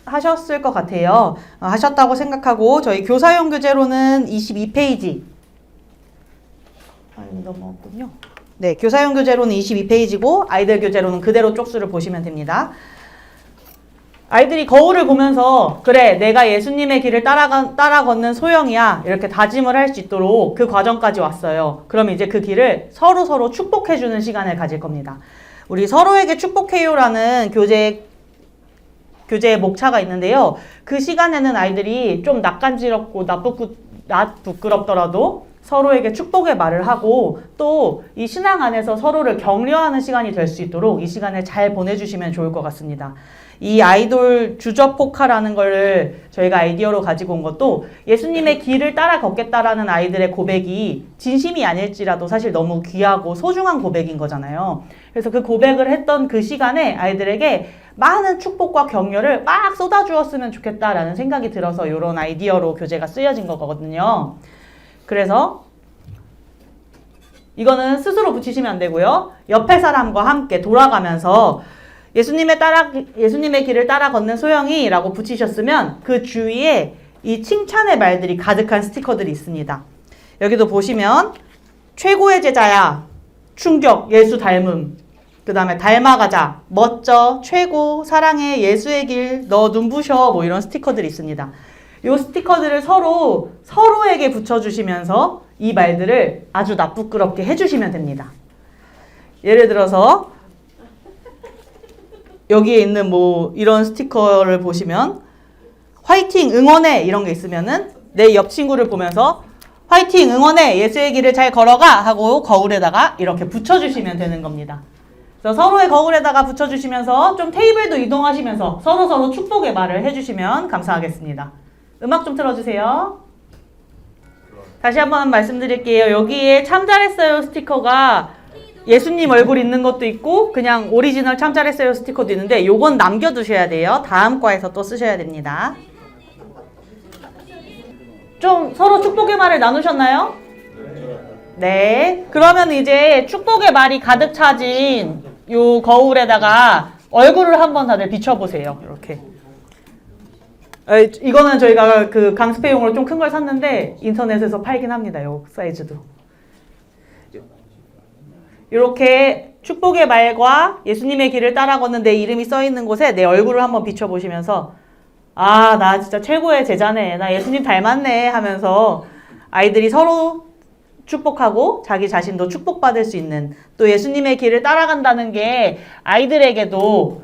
하셨을 것 같아요. 하셨다고 생각하고 저희 교사용 교재로는 22페이지 넘어갔군요. 네, 교사용 교재로는 22페이지고 아이들 교재로는 그대로 쪽수를 보시면 됩니다. 아이들이 거울을 보면서 그래 내가 예수님의 길을 따라 걷는 소영이야 이렇게 다짐을 할 수 있도록 그 과정까지 왔어요. 그럼 이제 그 길을 서로 축복해주는 시간을 가질 겁니다. 우리 서로에게 축복해요라는 교재의 목차가 있는데요. 그 시간에는 아이들이 좀 낯간지럽고 부끄럽더라도 서로에게 축복의 말을 하고 또 이 신앙 안에서 서로를 격려하는 시간이 될 수 있도록 이 시간을 잘 보내주시면 좋을 것 같습니다. 이 아이돌 주저포카라는 걸 저희가 아이디어로 가지고 온 것도 예수님의 길을 따라 걷겠다라는 아이들의 고백이 진심이 아닐지라도 사실 너무 귀하고 소중한 고백인 거잖아요. 그래서 그 고백을 했던 그 시간에 아이들에게 많은 축복과 격려를 막 쏟아주었으면 좋겠다라는 생각이 들어서 이런 아이디어로 교재가 쓰여진 거거든요. 그래서 이거는 스스로 붙이시면 안 되고요. 옆에 사람과 함께 돌아가면서 예수님의 길을 따라 걷는 소영이라고 붙이셨으면 그 주위에 이 칭찬의 말들이 가득한 스티커들이 있습니다. 여기도 보시면 최고의 제자야, 충격, 예수 닮음, 그 다음에 닮아가자, 멋져, 최고, 사랑해, 예수의 길, 너 눈부셔 뭐 이런 스티커들이 있습니다. 이 스티커들을 서로에게 붙여주시면서 이 말들을 아주 나쁘끄럽게 해주시면 됩니다. 예를 들어서 여기에 있는 뭐 이런 스티커를 보시면 화이팅 응원해 이런 게 있으면은 내 옆 친구를 보면서 화이팅 응원해 예수의 길을 잘 걸어가 하고 거울에다가 이렇게 붙여주시면 되는 겁니다. 그래서 서로의 거울에다가 붙여주시면서 좀 테이블도 이동하시면서 서로 축복의 말을 해주시면 감사하겠습니다. 음악 좀 틀어주세요. 다시 한번 말씀드릴게요. 여기에 참 잘했어요 스티커가 예수님 얼굴 있는 것도 있고 그냥 오리지널 참 잘했어요 스티커도 있는데 요건 남겨두셔야 돼요. 다음 과에서 또 쓰셔야 됩니다. 좀 서로 축복의 말을 나누셨나요? 네. 그러면 이제 축복의 말이 가득 차진 요 거울에다가 얼굴을 한번 다들 비춰보세요. 이렇게. 이거는 저희가 그 강습회용으로 좀 큰 걸 샀는데 인터넷에서 팔긴 합니다. 요 사이즈도. 이렇게 축복의 말과 예수님의 길을 따라 걷는 내 이름이 써있는 곳에 내 얼굴을 한번 비춰보시면서 아, 나 진짜 최고의 제자네. 나 예수님 닮았네 하면서 아이들이 서로 축복하고 자기 자신도 축복받을 수 있는 또 예수님의 길을 따라간다는 게 아이들에게도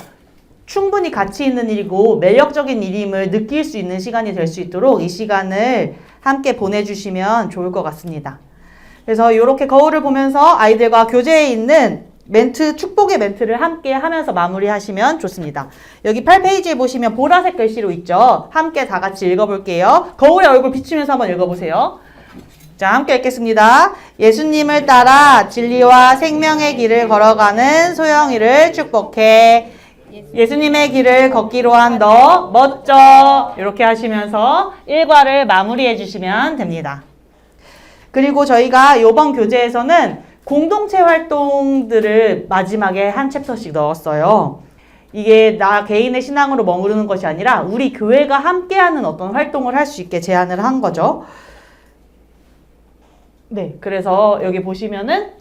충분히 가치 있는 일이고 매력적인 일임을 느낄 수 있는 시간이 될 수 있도록 이 시간을 함께 보내주시면 좋을 것 같습니다. 그래서 이렇게 거울을 보면서 아이들과 교재에 있는 멘트, 축복의 멘트를 함께 하면서 마무리하시면 좋습니다. 여기 8페이지에 보시면 보라색 글씨로 있죠. 함께 다 같이 읽어볼게요. 거울에 얼굴 비추면서 한번 읽어보세요. 자, 함께 읽겠습니다. 예수님을 따라 진리와 생명의 길을 걸어가는 소영이를 축복해. 예수님의 길을 걷기로 한 너 멋져. 이렇게 하시면서 일과를 마무리해 주시면 됩니다. 그리고 저희가 이번 교재에서는 공동체 활동들을 마지막에 한 챕터씩 넣었어요. 이게 나 개인의 신앙으로 머무르는 것이 아니라 우리 교회가 함께하는 어떤 활동을 할 수 있게 제안을 한 거죠. 네, 그래서 여기 보시면은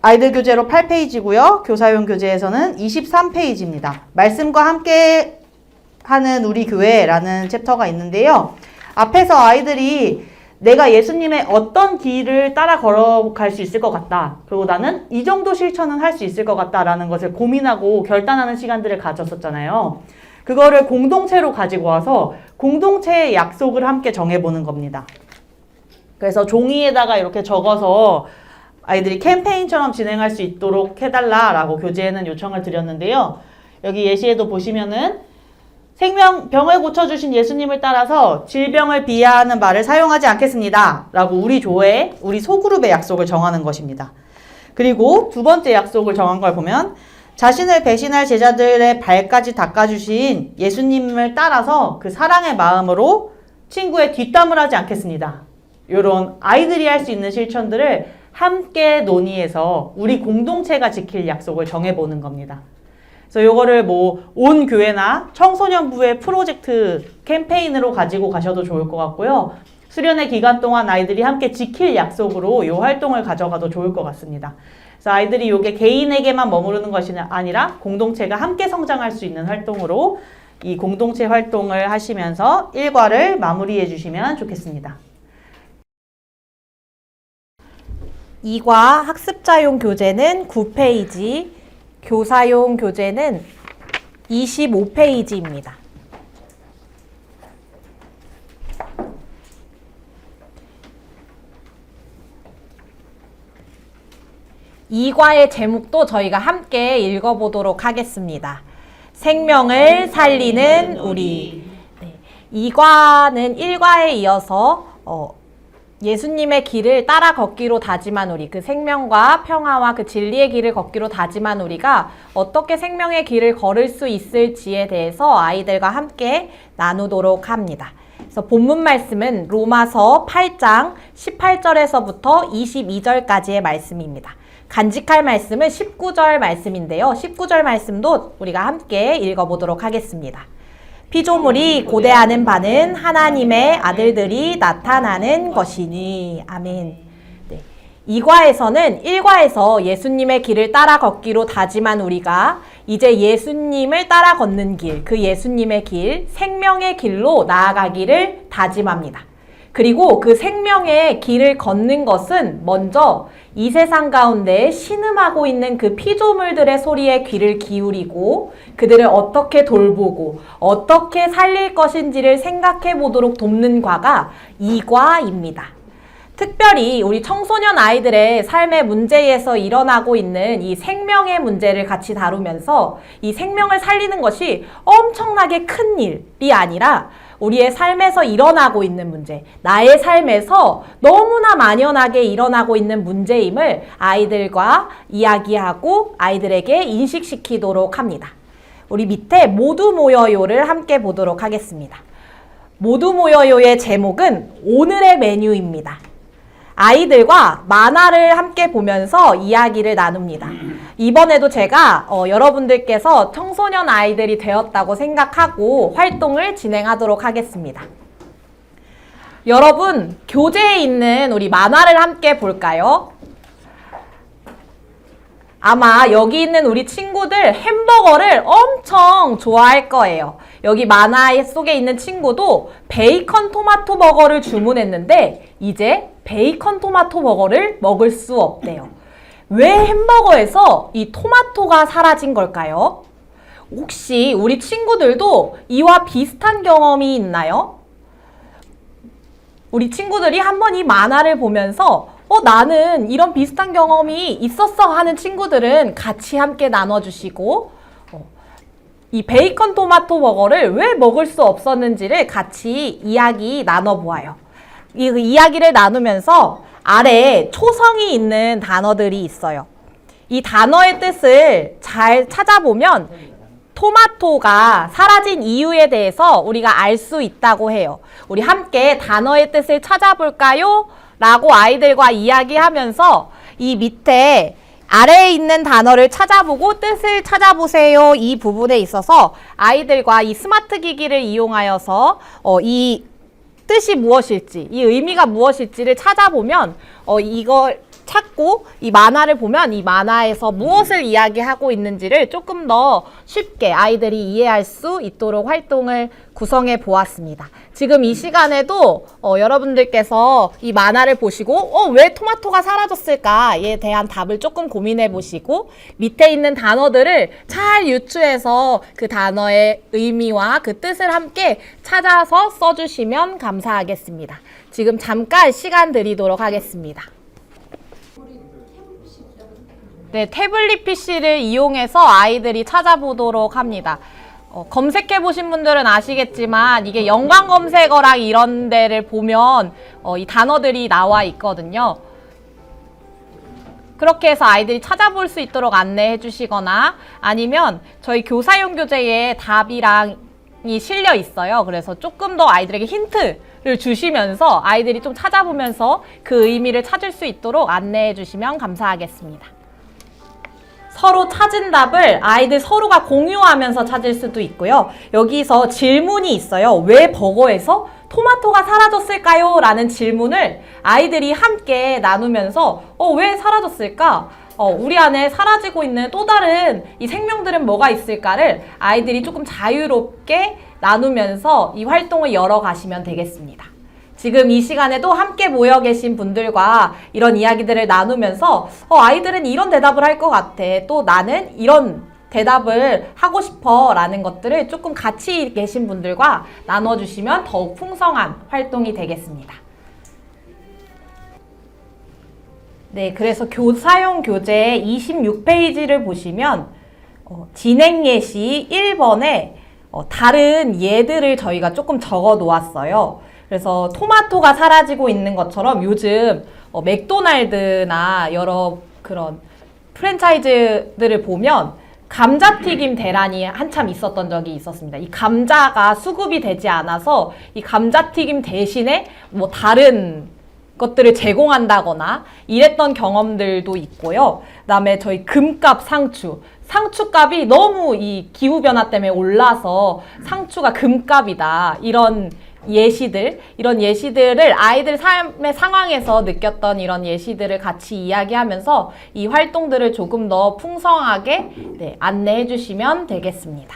아이들 교재로 8페이지고요. 교사용 교재에서는 23페이지입니다. 말씀과 함께 하는 우리 교회라는 챕터가 있는데요. 앞에서 아이들이 내가 예수님의 어떤 길을 따라 걸어갈 수 있을 것 같다. 그리고 나는 이 정도 실천은 할 수 있을 것 같다라는 것을 고민하고 결단하는 시간들을 가졌었잖아요. 그거를 공동체로 가지고 와서 공동체의 약속을 함께 정해보는 겁니다. 그래서 종이에다가 이렇게 적어서 아이들이 캠페인처럼 진행할 수 있도록 해달라라고 교재에는 요청을 드렸는데요. 여기 예시에도 보시면은 병을 고쳐주신 예수님을 따라서 질병을 비하하는 말을 사용하지 않겠습니다. 라고 우리 조회, 우리 소그룹의 약속을 정하는 것입니다. 그리고 두 번째 약속을 정한 걸 보면 자신을 배신할 제자들의 발까지 닦아주신 예수님을 따라서 그 사랑의 마음으로 친구의 뒷담을 하지 않겠습니다. 이런 아이들이 할 수 있는 실천들을 함께 논의해서 우리 공동체가 지킬 약속을 정해보는 겁니다. 그래서 요거를 뭐 온 교회나 청소년부의 프로젝트 캠페인으로 가지고 가셔도 좋을 것 같고요. 수련회 기간 동안 아이들이 함께 지킬 약속으로 요 활동을 가져가도 좋을 것 같습니다. 그래서 아이들이 요게 개인에게만 머무르는 것이 아니라 공동체가 함께 성장할 수 있는 활동으로 이 공동체 활동을 하시면서 일과를 마무리해 주시면 좋겠습니다. 2과 학습자용 교재는 9페이지, 교사용 교재는 25페이지입니다. 이 과의 제목도 저희가 함께 읽어보도록 하겠습니다. 생명을 살리는 우리. 네, 이 과는 1과에 이어서 예수님의 길을 따라 걷기로 다짐한 우리, 그 생명과 평화와 그 진리의 길을 걷기로 다짐한 우리가 어떻게 생명의 길을 걸을 수 있을지에 대해서 아이들과 함께 나누도록 합니다. 그래서 본문 말씀은 로마서 8장 18절에서부터 22절까지의 말씀입니다. 간직할 말씀은 19절 말씀인데요. 19절 말씀도 우리가 함께 읽어보도록 하겠습니다. 피조물이 고대하는 바는 하나님의 아들들이 나타나는 것이니. 아멘. 네. 2과에서는 1과에서 예수님의 길을 따라 걷기로 다짐한 우리가 이제 예수님을 따라 걷는 길, 그 예수님의 길, 생명의 길로 나아가기를 다짐합니다. 그리고 그 생명의 길을 걷는 것은 먼저 이 세상 가운데 신음하고 있는 그 피조물들의 소리에 귀를 기울이고 그들을 어떻게 돌보고 어떻게 살릴 것인지를 생각해 보도록 돕는 과가 이 과입니다. 특별히 우리 청소년 아이들의 삶의 문제에서 일어나고 있는 이 생명의 문제를 같이 다루면서 이 생명을 살리는 것이 엄청나게 큰 일이 아니라 우리의 삶에서 일어나고 있는 문제, 나의 삶에서 너무나 만연하게 일어나고 있는 문제임을 아이들과 이야기하고 아이들에게 인식시키도록 합니다. 우리 밑에 모두 모여요를 함께 보도록 하겠습니다. 모두 모여요의 제목은 오늘의 메뉴입니다. 아이들과 만화를 함께 보면서 이야기를 나눕니다. 이번에도 제가 여러분들께서 청소년 아이들이 되었다고 생각하고 활동을 진행하도록 하겠습니다. 여러분, 교재에 있는 우리 만화를 함께 볼까요? 아마 여기 있는 우리 친구들 햄버거를 엄청 좋아할 거예요. 여기 만화 속에 있는 친구도 베이컨 토마토 버거를 주문했는데 이제 베이컨 토마토 버거를 먹을 수 없대요. 왜 햄버거에서 이 토마토가 사라진 걸까요? 혹시 우리 친구들도 이와 비슷한 경험이 있나요? 우리 친구들이 한번 이 만화를 보면서 나는 이런 비슷한 경험이 있었어 하는 친구들은 같이 함께 나눠주시고 이 베이컨 토마토 버거를 왜 먹을 수 없었는지를 같이 이야기 나눠보아요. 이 이야기를 나누면서 아래에 초성이 있는 단어들이 있어요. 이 단어의 뜻을 잘 찾아보면 토마토가 사라진 이유에 대해서 우리가 알 수 있다고 해요. 우리 함께 단어의 뜻을 찾아볼까요? 라고 아이들과 이야기하면서 이 밑에 아래에 있는 단어를 찾아보고 뜻을 찾아보세요. 이 부분에 있어서 아이들과 이 스마트 기기를 이용하여서 이 뜻이 무엇일지, 이 의미가 무엇일지를 찾아보면 이걸 찾고 이 만화를 보면 이 만화에서 무엇을 이야기하고 있는지를 조금 더 쉽게 아이들이 이해할 수 있도록 활동을 구성해 보았습니다. 지금 이 시간에도 여러분들께서 이 만화를 보시고 왜 토마토가 사라졌을까에 대한 답을 조금 고민해 보시고 밑에 있는 단어들을 잘 유추해서 그 단어의 의미와 그 뜻을 함께 찾아서 써주시면 감사하겠습니다. 지금 잠깐 시간 드리도록 하겠습니다. 네, 태블릿 PC를 이용해서 아이들이 찾아보도록 합니다. 검색해 보신 분들은 아시겠지만 이게 연관 검색어랑 이런 데를 보면 이 단어들이 나와 있거든요. 그렇게 해서 아이들이 찾아볼 수 있도록 안내해 주시거나 아니면 저희 교사용 교재에 답이랑이 실려 있어요. 그래서 조금 더 아이들에게 힌트를 주시면서 아이들이 좀 찾아보면서 그 의미를 찾을 수 있도록 안내해 주시면 감사하겠습니다. 서로 찾은 답을 아이들 서로가 공유하면서 찾을 수도 있고요. 여기서 질문이 있어요. 왜 버거에서 토마토가 사라졌을까요? 라는 질문을 아이들이 함께 나누면서 왜 사라졌을까? 우리 안에 사라지고 있는 또 다른 이 생명들은 뭐가 있을까를 아이들이 조금 자유롭게 나누면서 이 활동을 열어가시면 되겠습니다. 지금 이 시간에도 함께 모여 계신 분들과 이런 이야기들을 나누면서 아이들은 이런 대답을 할 것 같아. 또 나는 이런 대답을 하고 싶어 라는 것들을 조금 같이 계신 분들과 나눠주시면 더욱 풍성한 활동이 되겠습니다. 네, 그래서 교사용 교재 26페이지를 보시면 진행 예시 1번에 다른 예들을 저희가 조금 적어 놓았어요. 그래서 토마토가 사라지고 있는 것처럼 요즘 맥도날드나 여러 그런 프랜차이즈들을 보면 감자튀김 대란이 한참 있었던 적이 있었습니다. 이 감자가 수급이 되지 않아서 이 감자튀김 대신에 뭐 다른 것들을 제공한다거나 이랬던 경험들도 있고요. 그다음에 저희 금값 상추값이 너무 이 기후변화 때문에 올라서 상추가 금값이다. 이런 예시들을 아이들 삶의 상황에서 느꼈던 이런 예시들을 같이 이야기하면서 이 활동들을 조금 더 풍성하게 안내해 주시면 되겠습니다.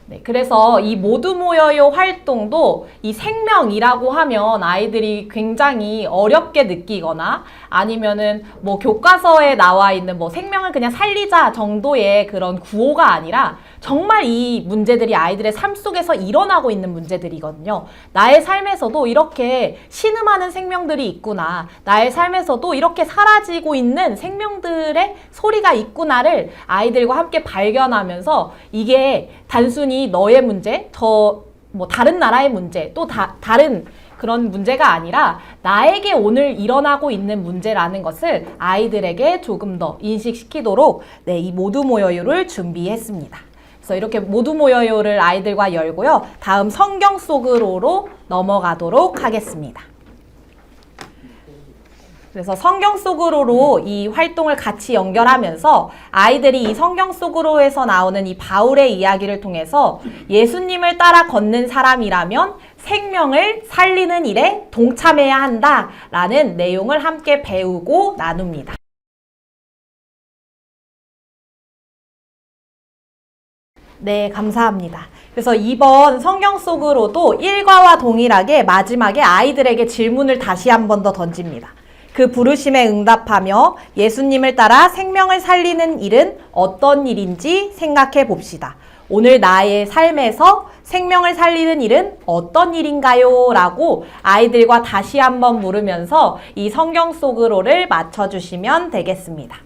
네, 그래서 이 모두 모여요 활동도 이 생명이라고 하면 아이들이 굉장히 어렵게 느끼거나 아니면은 뭐 교과서에 나와 있는 뭐 생명을 그냥 살리자 정도의 그런 구호가 아니라 정말 이 문제들이 아이들의 삶 속에서 일어나고 있는 문제들이거든요. 나의 삶에서도 이렇게 신음하는 생명들이 있구나. 나의 삶에서도 이렇게 사라지고 있는 생명들의 소리가 있구나를 아이들과 함께 발견하면서 이게 단순히 너의 문제, 뭐 다른 나라의 문제, 또 다른 그런 문제가 아니라 나에게 오늘 일어나고 있는 문제라는 것을 아이들에게 조금 더 인식시키도록 이 모두 모여요를 준비했습니다. 그래서 이렇게 모두 모여요를 아이들과 열고요. 다음 성경 속으로로 넘어가도록 하겠습니다. 그래서 성경 속으로로 이 활동을 같이 연결하면서 아이들이 이 성경 속으로에서 나오는 이 바울의 이야기를 통해서 예수님을 따라 걷는 사람이라면 생명을 살리는 일에 동참해야 한다라는 내용을 함께 배우고 나눕니다. 네, 감사합니다. 그래서 이번 성경 속으로도 일과와 동일하게 마지막에 아이들에게 질문을 다시 한 번 더 던집니다. 그 부르심에 응답하며 예수님을 따라 생명을 살리는 일은 어떤 일인지 생각해 봅시다. 오늘 나의 삶에서 생명을 살리는 일은 어떤 일인가요? 라고 아이들과 다시 한번 물으면서 이 성경 속으로를 맞춰주시면 되겠습니다.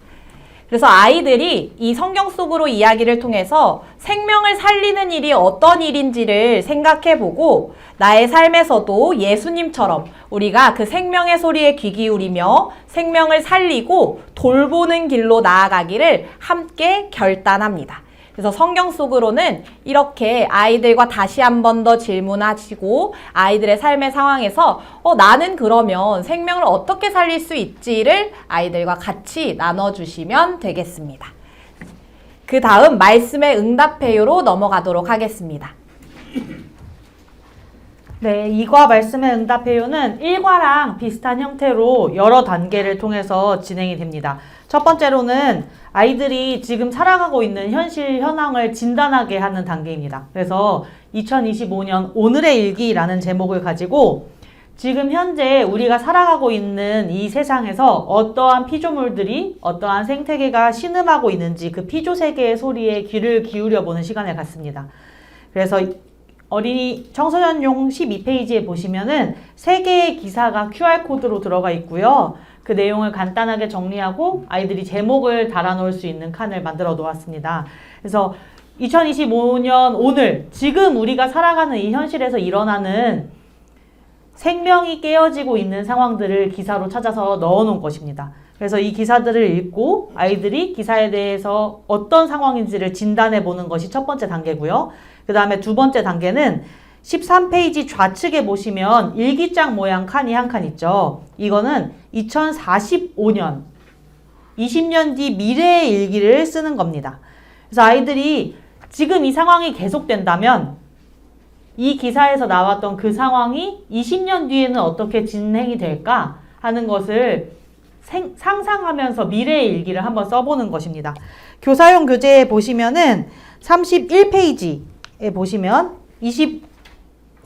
그래서 아이들이 이 성경 속으로 이야기를 통해서 생명을 살리는 일이 어떤 일인지를 생각해보고 나의 삶에서도 예수님처럼 우리가 그 생명의 소리에 귀 기울이며 생명을 살리고 돌보는 길로 나아가기를 함께 결단합니다. 그래서 성경 속으로는 이렇게 아이들과 다시 한 번 더 질문하시고 아이들의 삶의 상황에서 나는 그러면 생명을 어떻게 살릴 수 있지를 아이들과 같이 나눠주시면 되겠습니다. 그 다음 말씀에 응답해요로 넘어가도록 하겠습니다. 네, 2과 말씀에 응답해요는 1과랑 비슷한 형태로 여러 단계를 통해서 진행이 됩니다. 첫 번째로는 아이들이 지금 살아가고 있는 현실 현황을 진단하게 하는 단계입니다. 그래서 2025년 오늘의 일기라는 제목을 가지고 지금 현재 우리가 살아가고 있는 이 세상에서 어떠한 피조물들이 어떠한 생태계가 신음하고 있는지 그 피조세계의 소리에 귀를 기울여 보는 시간을 갖습니다. 그래서 어린이 청소년용 12페이지에 보시면은 3개의 기사가 QR코드로 들어가 있고요. 그 내용을 간단하게 정리하고 아이들이 제목을 달아놓을 수 있는 칸을 만들어 놓았습니다. 그래서 2025년 오늘 지금 우리가 살아가는 이 현실에서 일어나는 생명이 깨어지고 있는 상황들을 기사로 찾아서 넣어놓은 것입니다. 그래서 이 기사들을 읽고 아이들이 기사에 대해서 어떤 상황인지를 진단해 보는 것이 첫 번째 단계고요. 그 다음에 두 번째 단계는 13페이지 좌측에 보시면 일기장 모양 칸이 한 칸 있죠. 이거는 2045년, 20년 뒤 미래의 일기를 쓰는 겁니다. 그래서 아이들이 지금 이 상황이 계속된다면 이 기사에서 나왔던 그 상황이 20년 뒤에는 어떻게 진행이 될까 하는 것을 상상하면서 미래의 일기를 한번 써보는 것입니다. 교사용 교재에 보시면은 31페이지에 보시면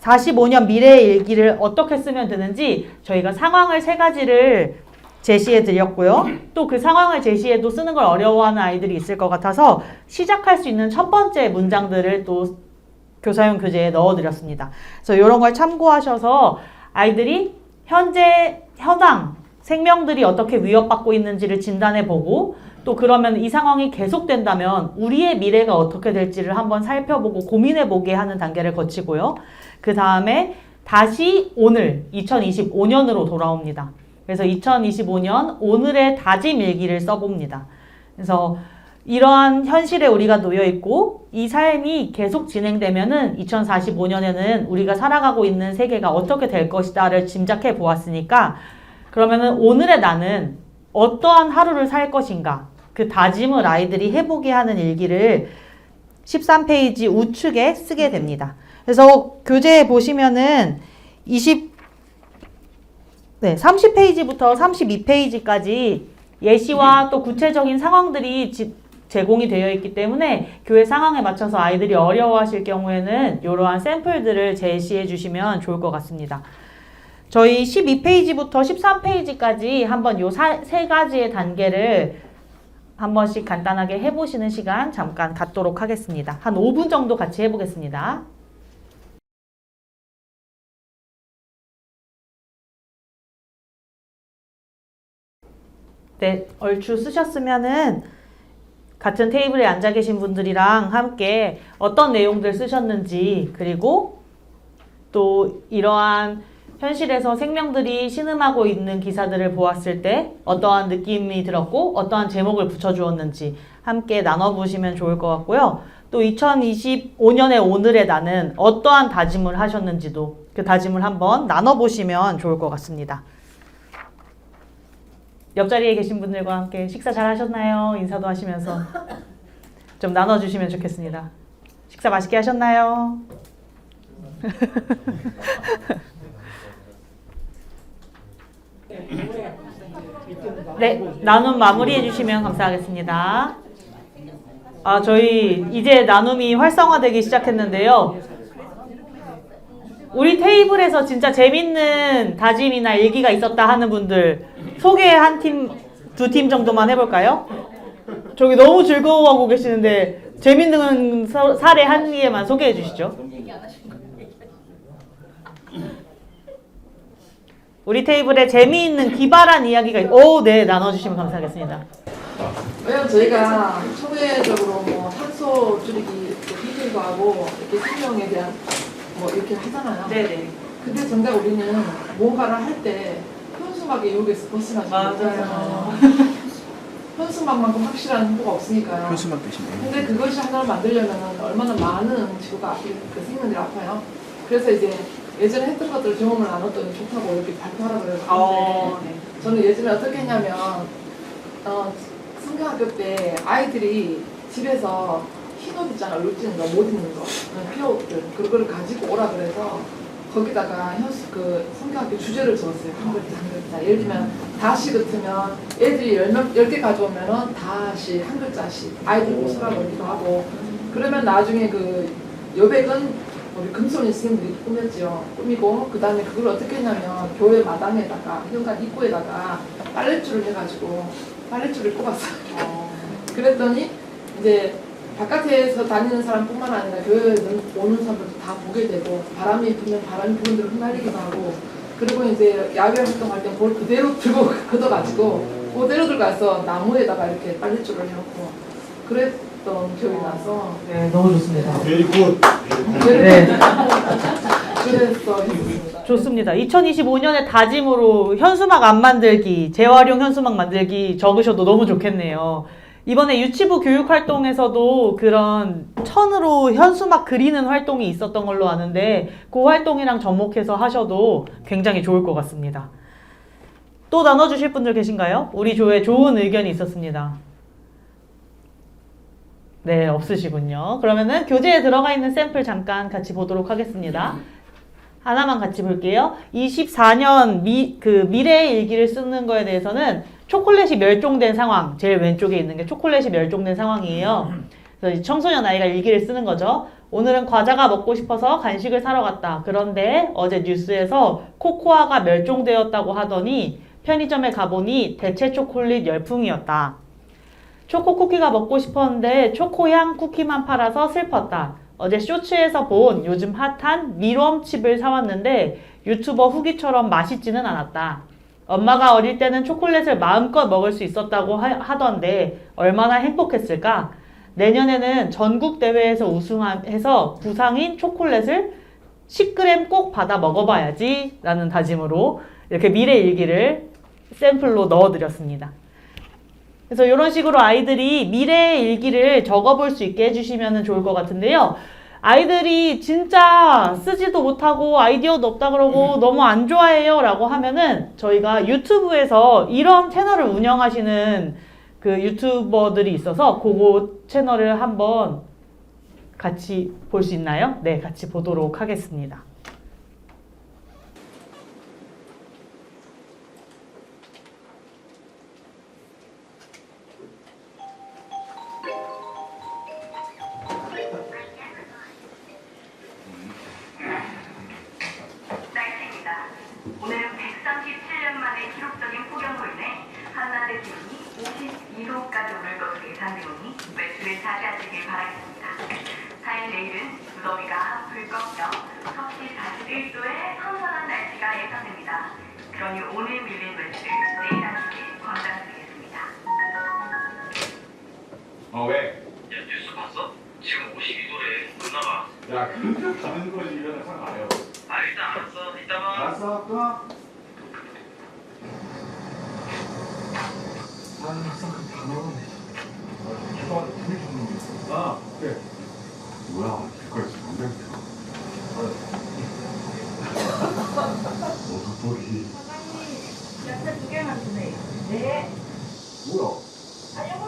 45년 미래의 일기를 어떻게 쓰면 되는지 저희가 상황을 세 가지를 제시해 드렸고요. 또 그 상황을 제시해도 쓰는 걸 어려워하는 아이들이 있을 것 같아서 시작할 수 있는 첫 번째 문장들을 또 교사용 교재에 넣어 드렸습니다. 그래서 이런 걸 참고하셔서 아이들이 현황, 생명들이 어떻게 위협받고 있는지를 진단해 보고 또 그러면 이 상황이 계속된다면 우리의 미래가 어떻게 될지를 한번 살펴보고 고민해 보게 하는 단계를 거치고요. 그 다음에 다시 오늘 2025년으로 돌아옵니다. 그래서 2025년 오늘의 다짐 일기를 써봅니다. 그래서 이러한 현실에 우리가 놓여 있고 이 삶이 계속 진행되면은 2045년에는 우리가 살아가고 있는 세계가 어떻게 될 것이다를 짐작해 보았으니까 그러면은 오늘의 나는 어떠한 하루를 살 것인가 그 다짐을 아이들이 해보게 하는 일기를 13페이지 우측에 쓰게 됩니다. 그래서 교재에 보시면은 30페이지부터 32페이지까지 예시와 또 구체적인 상황들이 제공이 되어 있기 때문에 교회 상황에 맞춰서 아이들이 어려워하실 경우에는 이러한 샘플들을 제시해 주시면 좋을 것 같습니다. 저희 12페이지부터 13페이지까지 한번 요 세 가지의 단계를 한 번씩 간단하게 해보시는 시간 잠깐 갖도록 하겠습니다. 한 5분 정도 같이 해보겠습니다. 네, 얼추 쓰셨으면은 같은 테이블에 앉아 계신 분들이랑 함께 어떤 내용들 쓰셨는지 그리고 또 이러한 현실에서 생명들이 신음하고 있는 기사들을 보았을 때 어떠한 느낌이 들었고 어떠한 제목을 붙여주었는지 함께 나눠보시면 좋을 것 같고요. 또 2025년의 오늘의 나는 어떠한 다짐을 하셨는지도 그 다짐을 한번 나눠보시면 좋을 것 같습니다. 옆자리에 계신 분들과 함께 식사 잘 하셨나요? 인사도 하시면서 좀 나눠주시면 좋겠습니다. 식사 맛있게 하셨나요? 네, 나눔 마무리해 주시면 감사하겠습니다. 저희 이제 나눔이 활성화되기 시작했는데요. 우리 테이블에서 진짜 재밌는 다짐이나 일기가 있었다 하는 분들 소개 한 팀, 두 팀 정도만 해볼까요? 저기 너무 즐거워하고 계시는데 재밌는 사례 한 개만 소개해 주시죠. 우리 테이블에 재미있는 기발한 이야기가 네, 나눠주시면 감사하겠습니다. 왜냐면 저희가 초회적으로 뭐 탄소 줄이기 비밀도 하고 이렇게 생명에 대한 뭐 이렇게 하잖아요. 네네. 근데 정작 우리는 뭔가를 할 때 현수막의 유혹에서 벗어나지 못해서 현수막만큼 확실한 행보가 없으니까요. 현수막 대신에. 근데 그것이 하나를 만들려면 얼마나 많은 지구가 그 생명들이 아파요. 그래서 이제 예전에 했던 것들을 경험을 나눴더니 좋다고 이렇게 발표하라고 그래서 네. 저는 예전에 어떻게 했냐면 성경학교 때 아이들이 집에서 흰옷 있잖아, 얼룩지는 거, 못 입는 거, 필요옷들 그거를 가지고 오라 그래서 거기다가 그 성경학교 주제를 적었어요. 한 글자 한 글자. 예를 들면 다시 같으면 애들이 10개 가져오면은 다시 한 글자씩 아이들 모습을 넣기도 하고 그러면 나중에 그 여백은 우리 금손이 스님들이 꾸몄죠. 꾸미고 그 다음에 그걸 어떻게 했냐면 교회 마당에다가 현관 입구에다가 빨랫줄을 해가지고 빨랫줄을 꼽았어요. 그랬더니 이제 바깥에서 다니는 사람뿐만 아니라 교회에 오는 사람들도 다 보게 되고 바람이 불면 바람이 부는 대로 흩날리기도 하고 그리고 이제 야외 활동할 때 볼 그대로 들고 걷어가지고 그대로 들어가서 나무에다가 이렇게 빨랫줄을 해놓고 했던 기억이 나서 네, 너무 좋습니다. Very good. 네. 그래서 했었습니다. 좋습니다. 2025년의 다짐으로 현수막 안 만들기, 재활용 현수막 만들기 적으셔도 너무 좋겠네요. 이번에 유치부 교육활동에서도 그런 천으로 현수막 그리는 활동이 있었던 걸로 아는데 그 활동이랑 접목해서 하셔도 굉장히 좋을 것 같습니다. 또 나눠주실 분들 계신가요? 우리 조에 좋은 의견이 있었습니다. 네, 없으시군요. 그러면은 교재에 들어가 있는 샘플 잠깐 같이 보도록 하겠습니다. 하나만 같이 볼게요. 24년 미래의 일기를 쓰는 거에 대해서는 초콜릿이 멸종된 상황, 제일 왼쪽에 있는 게 초콜릿이 멸종된 상황이에요. 그래서 청소년 아이가 일기를 쓰는 거죠. 오늘은 과자가 먹고 싶어서 간식을 사러 갔다. 그런데 어제 뉴스에서 코코아가 멸종되었다고 하더니 편의점에 가보니 대체 초콜릿 열풍이었다. 초코 쿠키가 먹고 싶었는데 초코향 쿠키만 팔아서 슬펐다. 어제 쇼츠에서 본 요즘 핫한 미럼칩을 사왔는데 유튜버 후기처럼 맛있지는 않았다. 엄마가 어릴 때는 초콜릿을 마음껏 먹을 수 있었다고 하던데 얼마나 행복했을까? 내년에는 전국 대회에서 우승해서 부상인 초콜릿을 10g 꼭 받아 먹어봐야지 라는 다짐으로 이렇게 미래 일기를 샘플로 넣어드렸습니다. 그래서 이런 식으로 아이들이 미래의 일기를 적어볼 수 있게 해주시면 좋을 것 같은데요. 아이들이 진짜 쓰지도 못하고 아이디어도 없다 그러고 너무 안 좋아해요 라고 하면은 저희가 유튜브에서 이런 채널을 운영하시는 그 유튜버들이 있어서 그거 채널을 한번 같이 볼 수 있나요? 네, 같이 보도록 하겠습니다. 날씨입니다. 오늘은 137년 만에 기록적인 폭염으로 인해 한낮의 기온이 52도까지 오를 것으로 예상되오니 외출을 자제하시길 바라겠습니다. 사일 내일은 무더위가 한풀 꺾여 섭씨 41도의 선선한 날씨가 예상됩니다. 그러니 오늘 밀린 외출을 내일 하시길 권장드리겠습니다. 왜? 야, 뉴스 봤어? 지금 52도래. 누나가. 야, 그렇게 가는 거지 이러면 상관해요. 일단 알았어. 이따 봐. 알았어, 끊어. 쌍큼 다 넣었네. 죄송한데 불 켜는 게 있어. 그래. 뭐야, 길거리 지금 안 되겠다. 너도 또리. 사장님, 야채 2개만 주세요. 네. 뭐야? 여보!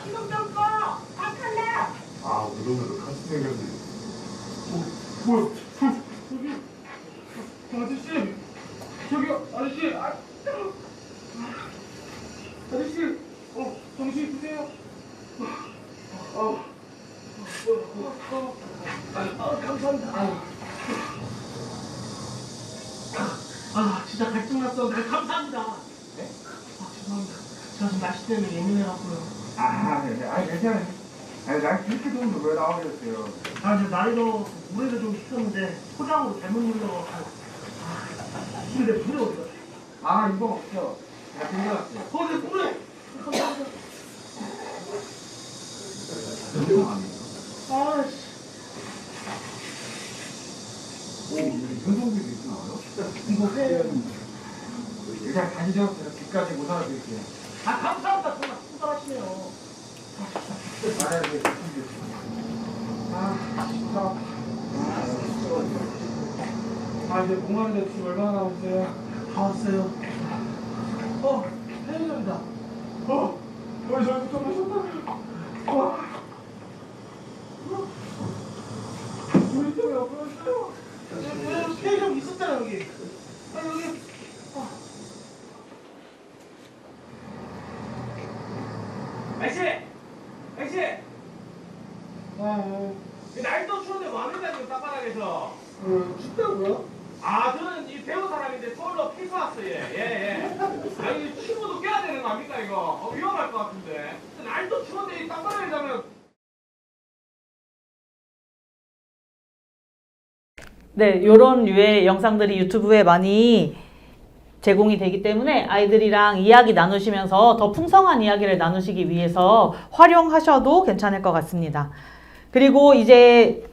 이것 좀 꺼! 박한다! 우동으로 같이 생겼네. 뭐야? 아저씨, 정신 드세요. 감사합니다. 진짜 갈증났어. 감사합니다. 네? 죄송합니다. 제가 좀 날씨 때문에 예민해갖고요. 괜찮아요. 난 그렇게 돈도 왜 나오겠어요? 이제 나이도 물에도 좀 식혔는데 포장으로 잘못 눌러갖고. 근데 물에 어디 갔어? 이거 없죠. 다 챙겨놨어요. 내 물에! 감사합니다. 씨. 여기 현성비도 있구 나와요? 이거 회. 일단 가시죠. 제가 집까지 못 알아드릴게요. 감사합니다. 정말 수고하시네요. 알아야 돼. 진짜. 이제 공항에 지금 얼마나 남았어요? 다 왔어요. 팬이랍니다. 저희 좀 오셨다. 우리 때문에 없어졌어요. 팬이 있었잖아, 여기. 여기. 아이씨! 날도 추운데 뭐 합니까, 지금 땅바닥에서? 춥다고요? 저는 이 배우 사람인데 서울로 피서 왔어요. 예. 이 친구도 껴야 되는 거 아닙니까, 이거? 위험할 것 같은데. 날도 추운데 이 땅바닥에 자면. 네, 요런 류의 영상들이 유튜브에 많이 제공이 되기 때문에 아이들이랑 이야기 나누시면서 더 풍성한 이야기를 나누시기 위해서 활용하셔도 괜찮을 것 같습니다. 그리고 이제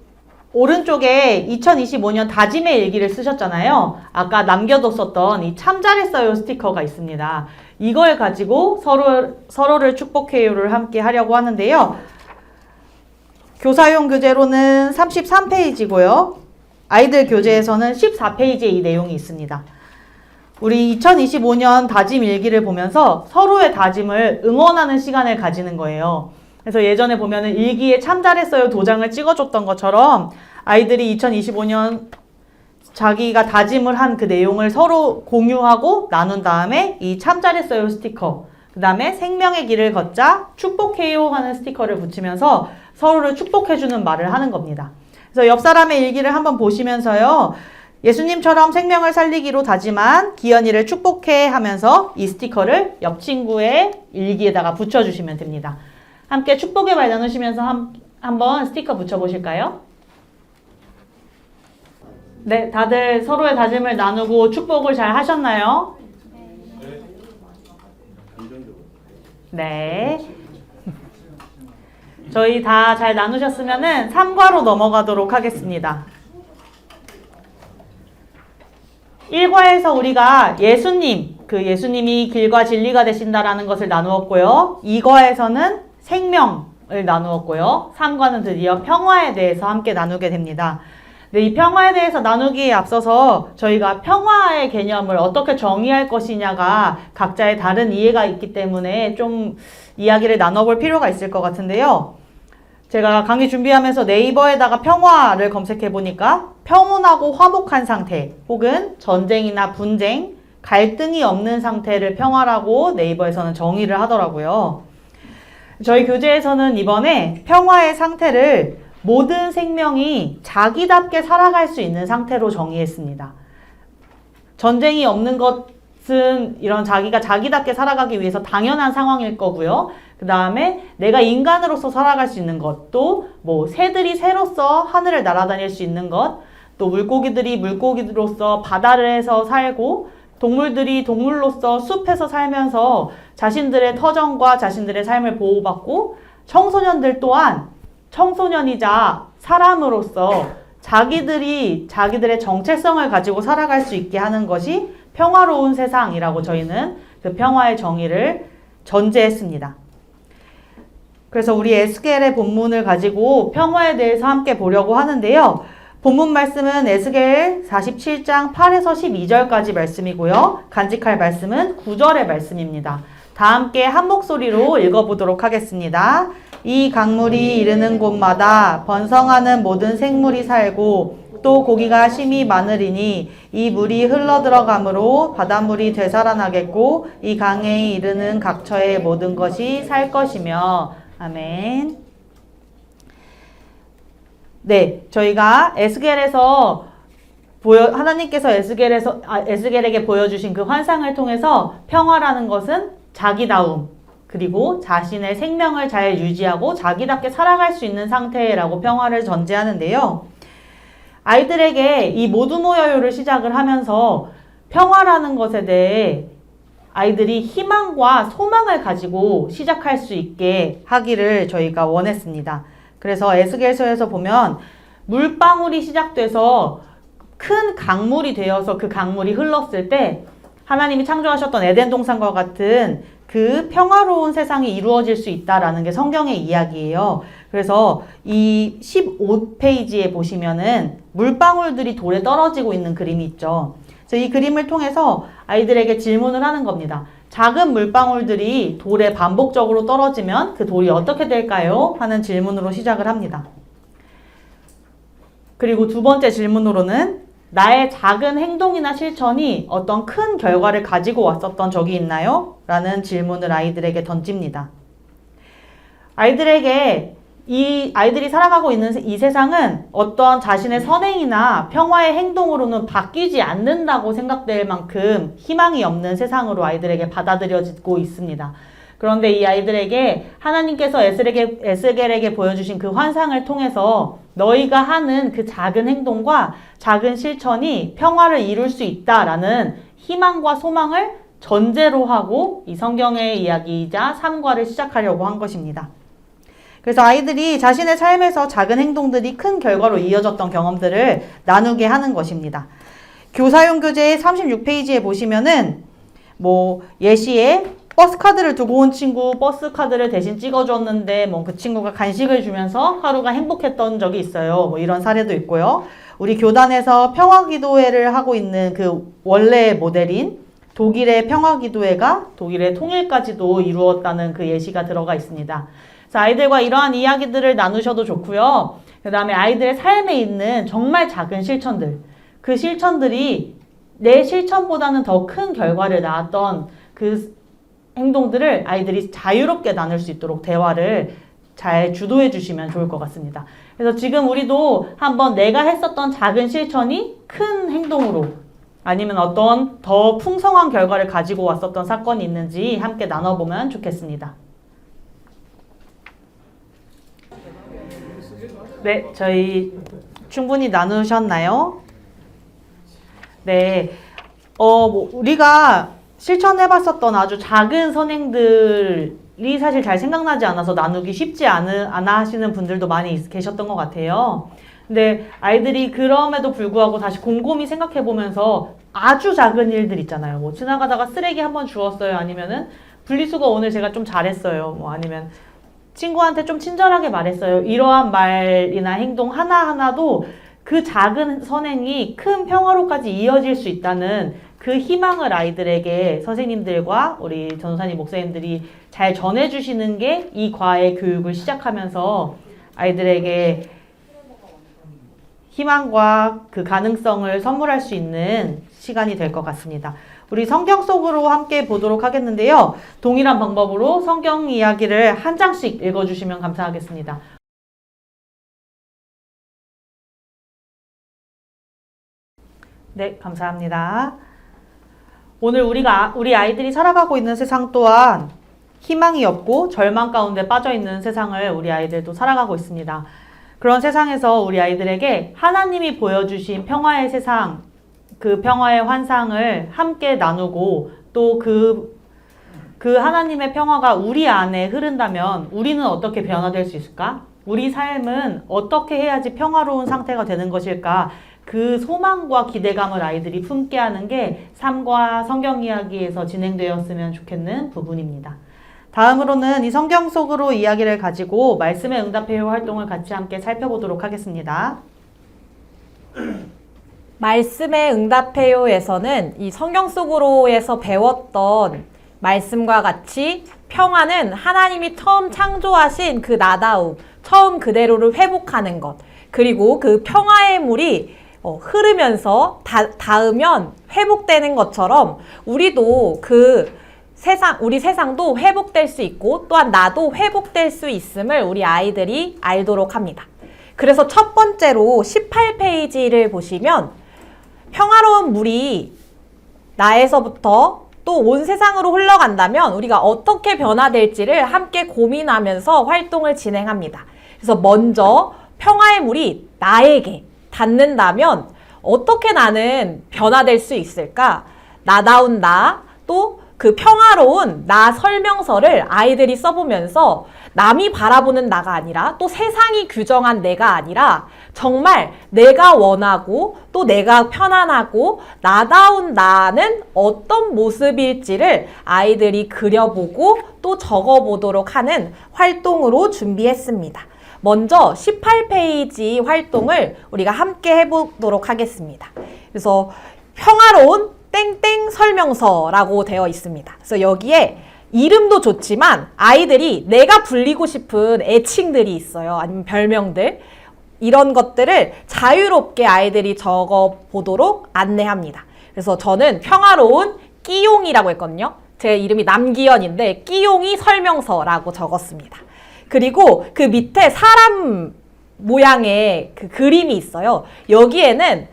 오른쪽에 2025년 다짐의 일기를 쓰셨잖아요. 아까 남겨뒀었던 이 참 잘했어요 스티커가 있습니다. 이걸 가지고 서로를 축복해요를 함께 하려고 하는데요. 교사용 교재로는 33페이지고요. 아이들 교재에서는 14페이지에 이 내용이 있습니다. 우리 2025년 다짐 일기를 보면서 서로의 다짐을 응원하는 시간을 가지는 거예요. 그래서 예전에 보면은 일기에 참 잘했어요 도장을 찍어줬던 것처럼 아이들이 2025년 자기가 다짐을 한 그 내용을 서로 공유하고 나눈 다음에 이 참 잘했어요 스티커, 그 다음에 생명의 길을 걷자 축복해요 하는 스티커를 붙이면서 서로를 축복해주는 말을 하는 겁니다. 그래서 옆 사람의 일기를 한번 보시면서요. 예수님처럼 생명을 살리기로 다짐한 기현이를 축복해 하면서 이 스티커를 옆 친구의 일기에다가 붙여주시면 됩니다. 함께 축복의 말 나누시면서 한번 스티커 붙여보실까요? 네, 다들 서로의 다짐을 나누고 축복을 잘 하셨나요? 네. 저희 다 잘 나누셨으면은 3과로 넘어가도록 하겠습니다. 1과에서 우리가 예수님, 그 예수님이 길과 진리가 되신다라는 것을 나누었고요. 2과에서는 생명을 나누었고요. 3과는 드디어 평화에 대해서 함께 나누게 됩니다. 네, 이 평화에 대해서 나누기에 앞서서 저희가 평화의 개념을 어떻게 정의할 것이냐가 각자의 다른 이해가 있기 때문에 좀 이야기를 나눠볼 필요가 있을 것 같은데요. 제가 강의 준비하면서 네이버에다가 평화를 검색해 보니까 평온하고 화목한 상태 혹은 전쟁이나 분쟁, 갈등이 없는 상태를 평화라고 네이버에서는 정의를 하더라고요. 저희 교재에서는 이번에 평화의 상태를 모든 생명이 자기답게 살아갈 수 있는 상태로 정의했습니다. 전쟁이 없는 것은 이런 자기가 자기답게 살아가기 위해서 당연한 상황일 거고요. 그 다음에 내가 인간으로서 살아갈 수 있는 것, 또 뭐 새들이 새로서 하늘을 날아다닐 수 있는 것, 또 물고기들이 물고기로서 바다에서 살고 동물들이 동물로서 숲에서 살면서 자신들의 터전과 자신들의 삶을 보호받고 청소년들 또한 청소년이자 사람으로서 자기들의 정체성을 가지고 살아갈 수 있게 하는 것이 평화로운 세상이라고 저희는 그 평화의 정의를 전제했습니다. 그래서 우리 에스겔의 본문을 가지고 평화에 대해서 함께 보려고 하는데요. 본문 말씀은 에스겔 47장 8에서 12절까지 말씀이고요. 간직할 말씀은 9절의 말씀입니다. 다 함께 한 목소리로 읽어보도록 하겠습니다. 이 강물이 이르는 곳마다 번성하는 모든 생물이 살고 또 고기가 심히 많으리니 이 물이 흘러들어가므로 바닷물이 되살아나겠고 이 강에 이르는 각처의 모든 것이 살 것이며 아멘. 네, 저희가 에스겔에서 하나님께서 에스겔에게 보여주신 그 환상을 통해서 평화라는 것은 자기다움, 그리고 자신의 생명을 잘 유지하고 자기답게 살아갈 수 있는 상태라고 평화를 전제하는데요. 아이들에게 이 모두 모여요를 시작을 하면서 평화라는 것에 대해 아이들이 희망과 소망을 가지고 시작할 수 있게 하기를 저희가 원했습니다. 그래서 에스겔서에서 보면 물방울이 시작돼서 큰 강물이 되어서 그 강물이 흘렀을 때 하나님이 창조하셨던 에덴 동산과 같은 그 평화로운 세상이 이루어질 수 있다라는 게 성경의 이야기예요. 그래서 이 15페이지에 보시면은 물방울들이 돌에 떨어지고 있는 그림이 있죠. 그래서 이 그림을 통해서 아이들에게 질문을 하는 겁니다. 작은 물방울들이 돌에 반복적으로 떨어지면 그 돌이 어떻게 될까요? 하는 질문으로 시작을 합니다. 그리고 두 번째 질문으로는 나의 작은 행동이나 실천이 어떤 큰 결과를 가지고 왔었던 적이 있나요? 라는 질문을 아이들에게 던집니다. 아이들이 살아가고 있는 이 세상은 어떤 자신의 선행이나 평화의 행동으로는 바뀌지 않는다고 생각될 만큼 희망이 없는 세상으로 아이들에게 받아들여지고 있습니다. 그런데 이 아이들에게 하나님께서 에스겔에게 보여주신 그 환상을 통해서 너희가 하는 그 작은 행동과 작은 실천이 평화를 이룰 수 있다라는 희망과 소망을 전제로 하고 이 성경의 이야기이자 3과를 시작하려고 한 것입니다. 그래서 아이들이 자신의 삶에서 작은 행동들이 큰 결과로 이어졌던 경험들을 나누게 하는 것입니다. 교사용 교재 36페이지에 보시면은 예시에 버스 카드를 두고 온 친구 버스 카드를 대신 찍어줬는데 그 친구가 간식을 주면서 하루가 행복했던 적이 있어요. 이런 사례도 있고요. 우리 교단에서 평화기도회를 하고 있는 그 원래 모델인 독일의 평화기도회가 독일의 통일까지도 이루었다는 그 예시가 들어가 있습니다. 그래서 아이들과 이러한 이야기들을 나누셔도 좋고요. 그 다음에 아이들의 삶에 있는 정말 작은 실천들, 그 실천들이 내 실천보다는 더 큰 결과를 낳았던 그 행동들을 아이들이 자유롭게 나눌 수 있도록 대화를 잘 주도해 주시면 좋을 것 같습니다. 그래서 지금 우리도 한번 내가 했었던 작은 실천이 큰 행동으로 아니면 어떤 더 풍성한 결과를 가지고 왔었던 사건이 있는지 함께 나눠보면 좋겠습니다. 네, 저희 충분히 나누셨나요? 네, 우리가 실천해봤었던 아주 작은 선행들이 사실 잘 생각나지 않아서 나누기 쉽지 않아 하시는 분들도 많이 계셨던 것 같아요. 근데 아이들이 그럼에도 불구하고 다시 곰곰이 생각해보면서 아주 작은 일들 있잖아요. 지나가다가 쓰레기 한번 주웠어요. 아니면은 분리수거 오늘 제가 좀 잘했어요. 아니면 친구한테 좀 친절하게 말했어요. 이러한 말이나 행동 하나하나도 그 작은 선행이 큰 평화로까지 이어질 수 있다는 그 희망을 아이들에게 선생님들과 우리 전도사님 목사님들이 잘 전해주시는 게 이 과의 교육을 시작하면서 아이들에게 희망과 그 가능성을 선물할 수 있는 시간이 될 것 같습니다. 우리 성경 속으로 함께 보도록 하겠는데요. 동일한 방법으로 성경 이야기를 한 장씩 읽어주시면 감사하겠습니다. 네, 감사합니다. 오늘 우리 아이들이 살아가고 있는 세상 또한 희망이 없고 절망 가운데 빠져있는 세상을 우리 아이들도 살아가고 있습니다. 그런 세상에서 우리 아이들에게 하나님이 보여주신 평화의 세상, 그 평화의 환상을 함께 나누고 또 그 하나님의 평화가 우리 안에 흐른다면 우리는 어떻게 변화될 수 있을까? 우리 삶은 어떻게 해야지 평화로운 상태가 되는 것일까? 그 소망과 기대감을 아이들이 품게 하는 게 삶과 성경 이야기에서 진행되었으면 좋겠는 부분입니다. 다음으로는 이 성경 속으로 이야기를 가지고 말씀에 응답해요 활동을 같이 함께 살펴보도록 하겠습니다. 말씀에 응답해요에서는 이 성경 속으로에서 배웠던 말씀과 같이 평화는 하나님이 처음 창조하신 그 나다움, 처음 그대로를 회복하는 것, 그리고 그 평화의 물이 흐르면서 닿으면 회복되는 것처럼 우리도 우리 세상도 회복될 수 있고 또한 나도 회복될 수 있음을 우리 아이들이 알도록 합니다. 그래서 첫 번째로 18페이지를 보시면 평화로운 물이 나에서부터 또 온 세상으로 흘러간다면 우리가 어떻게 변화될지를 함께 고민하면서 활동을 진행합니다. 그래서 먼저 평화의 물이 나에게 닿는다면 어떻게 나는 변화될 수 있을까? 나다운 나, 또 그 평화로운 나 설명서를 아이들이 써보면서 남이 바라보는 나가 아니라 또 세상이 규정한 내가 아니라 정말 내가 원하고 또 내가 편안하고 나다운 나는 어떤 모습일지를 아이들이 그려보고 또 적어보도록 하는 활동으로 준비했습니다. 먼저 18페이지 활동을 우리가 함께 해보도록 하겠습니다. 그래서 평화로운 땡땡 설명서라고 되어 있습니다. 그래서 여기에 이름도 좋지만 아이들이 내가 불리고 싶은 애칭들이 있어요. 아니면 별명들. 이런 것들을 자유롭게 아이들이 적어보도록 안내합니다. 그래서 저는 평화로운 끼용이라고 했거든요. 제 이름이 남기현인데 끼용이 설명서라고 적었습니다. 그리고 그 밑에 사람 모양의 그 그림이 있어요. 여기에는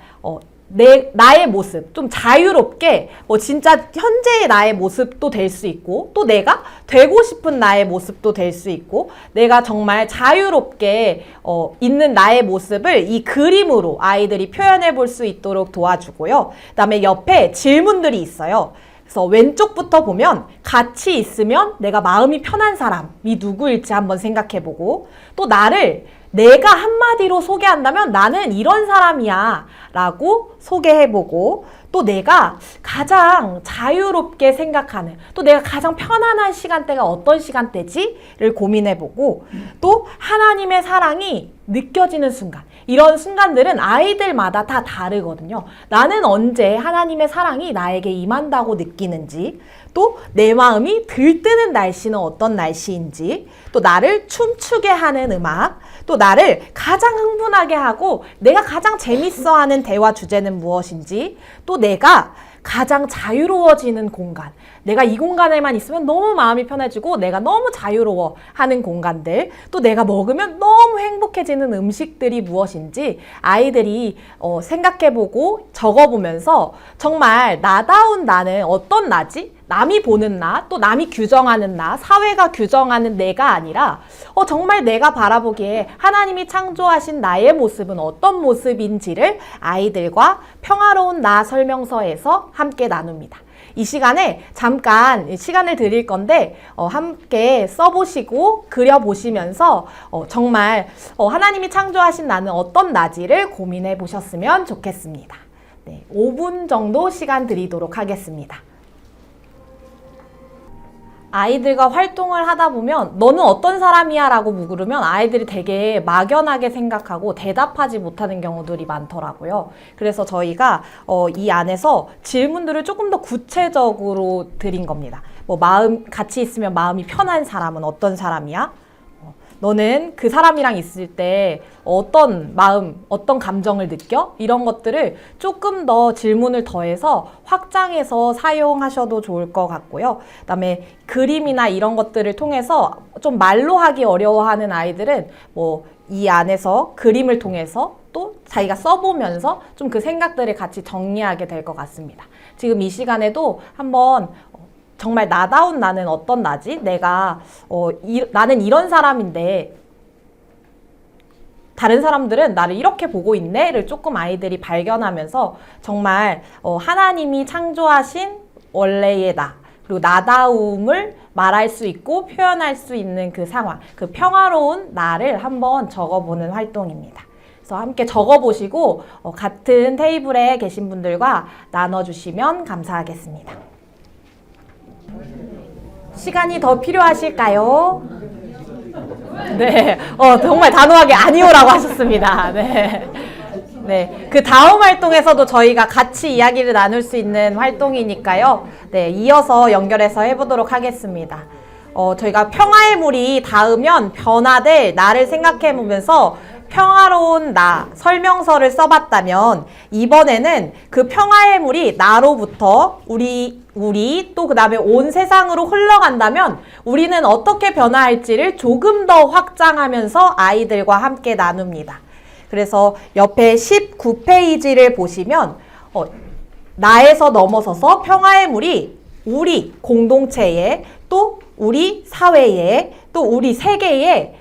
나의 모습, 좀 자유롭게, 뭐 진짜 현재의 나의 모습도 될 수 있고, 또 내가 되고 싶은 나의 모습도 될 수 있고, 내가 정말 자유롭게 있는 나의 모습을 이 그림으로 아이들이 표현해 볼 수 있도록 도와주고요. 그다음에 옆에 질문들이 있어요. 그래서 왼쪽부터 보면 같이 있으면 내가 마음이 편한 사람이 누구일지 한번 생각해 보고, 또 나를 내가 한마디로 소개한다면 나는 이런 사람이야 라고 소개해보고, 또 내가 가장 자유롭게 생각하는, 또 내가 가장 편안한 시간대가 어떤 시간대지를 고민해보고, 또 하나님의 사랑이 느껴지는 순간, 이런 순간들은 아이들마다 다 다르거든요. 나는 언제 하나님의 사랑이 나에게 임한다고 느끼는지, 또 내 마음이 들뜨는 날씨는 어떤 날씨인지, 또 나를 춤추게 하는 음악, 또 나를 가장 흥분하게 하고 내가 가장 재밌어하는 대화 주제는 무엇인지, 또 내가 가장 자유로워지는 공간, 내가 이 공간에만 있으면 너무 마음이 편해지고 내가 너무 자유로워 하는 공간들, 또 내가 먹으면 너무 행복해지는 음식들이 무엇인지 아이들이 생각해보고 적어보면서 정말 나다운 나는 어떤 나지? 남이 보는 나, 또 남이 규정하는 나, 사회가 규정하는 내가 아니라 정말 내가 바라보기에 하나님이 창조하신 나의 모습은 어떤 모습인지를 아이들과 평화로운 나 설명서에서 함께 나눕니다. 이 시간에 잠깐 시간을 드릴 건데 함께 써보시고 그려보시면서 정말 하나님이 창조하신 나는 어떤 나지를 고민해 보셨으면 좋겠습니다. 네, 5분 정도 시간 드리도록 하겠습니다. 아이들과 활동을 하다 보면 너는 어떤 사람이야? 라고 물으면 아이들이 되게 막연하게 생각하고 대답하지 못하는 경우들이 많더라고요. 그래서 저희가 이 안에서 질문들을 조금 더 구체적으로 드린 겁니다. 뭐 같이 있으면 마음이 편한 사람은 어떤 사람이야? 너는 그 사람이랑 있을 때 어떤 마음, 어떤 감정을 느껴? 이런 것들을 조금 더 질문을 더해서 확장해서 사용하셔도 좋을 것 같고요. 그다음에 그림이나 이런 것들을 통해서 좀 말로 하기 어려워하는 아이들은 뭐 이 안에서 그림을 통해서 또 자기가 써보면서 좀 그 생각들을 같이 정리하게 될 것 같습니다. 지금 이 시간에도 한번 정말 나다운 나는 어떤 나지? 내가 나는 이런 사람인데 다른 사람들은 나를 이렇게 보고 있네를 조금 아이들이 발견하면서 정말 하나님이 창조하신 원래의 나, 그리고 나다움을 말할 수 있고 표현할 수 있는 그 상황, 그 평화로운 나를 한번 적어보는 활동입니다. 그래서 함께 적어보시고 같은 테이블에 계신 분들과 나눠주시면 감사하겠습니다. 시간이 더 필요하실까요? 네, 정말 단호하게 아니오라고 하셨습니다. 네. 네, 그 다음 활동에서도 저희가 같이 이야기를 나눌 수 있는 활동이니까요. 네, 이어서 연결해서 해보도록 하겠습니다. 저희가 평화의 물이 닿으면 변화될 나를 생각해보면서 평화로운 나 설명서를 써봤다면 이번에는 그 평화의 물이 나로부터 우리 또 그 다음에 온 세상으로 흘러간다면 우리는 어떻게 변화할지를 조금 더 확장하면서 아이들과 함께 나눕니다. 그래서 옆에 19페이지를 보시면 나에서 넘어서서 평화의 물이 우리 공동체에 또 우리 사회에 또 우리 세계에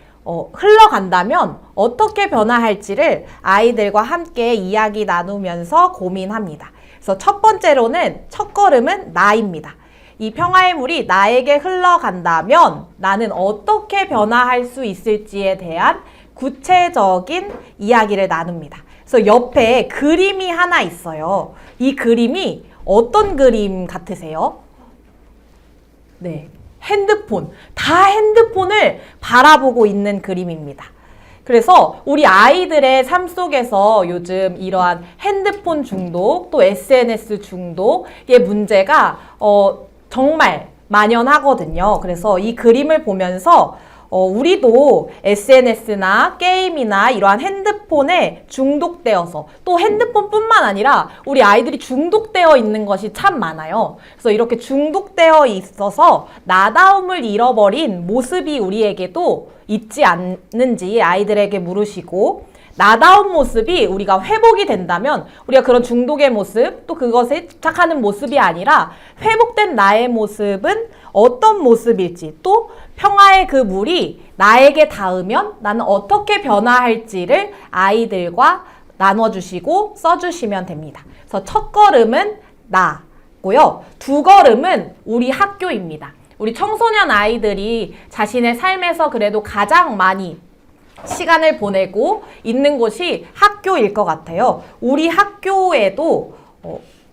흘러간다면 어떻게 변화할지를 아이들과 함께 이야기 나누면서 고민합니다. 그래서 첫 번째로는 첫 걸음은 나입니다. 이 평화의 물이 나에게 흘러간다면 나는 어떻게 변화할 수 있을지에 대한 구체적인 이야기를 나눕니다. 그래서 옆에 그림이 하나 있어요. 이 그림이 어떤 그림 같으세요? 네. 핸드폰. 다 핸드폰을 바라보고 있는 그림입니다. 그래서 우리 아이들의 삶 속에서 요즘 이러한 핸드폰 중독, 또 SNS 중독의 문제가 정말 만연하거든요. 그래서 이 그림을 보면서 우리도 SNS나 게임이나 이러한 핸드폰에 중독되어서 또 핸드폰뿐만 아니라 우리 아이들이 중독되어 있는 것이 참 많아요. 그래서 이렇게 중독되어 있어서 나다움을 잃어버린 모습이 우리에게도 있지 않는지 아이들에게 물으시고, 나다운 모습이 우리가 회복이 된다면 우리가 그런 중독의 모습 또 그것에 집착하는 모습이 아니라 회복된 나의 모습은 어떤 모습일지 또 평화의 그 물이 나에게 닿으면 나는 어떻게 변화할지를 아이들과 나눠주시고 써주시면 됩니다. 그래서 첫 걸음은 나고요. 두 걸음은 우리 학교입니다. 우리 청소년 아이들이 자신의 삶에서 그래도 가장 많이 시간을 보내고 있는 곳이 학교일 것 같아요. 우리 학교에도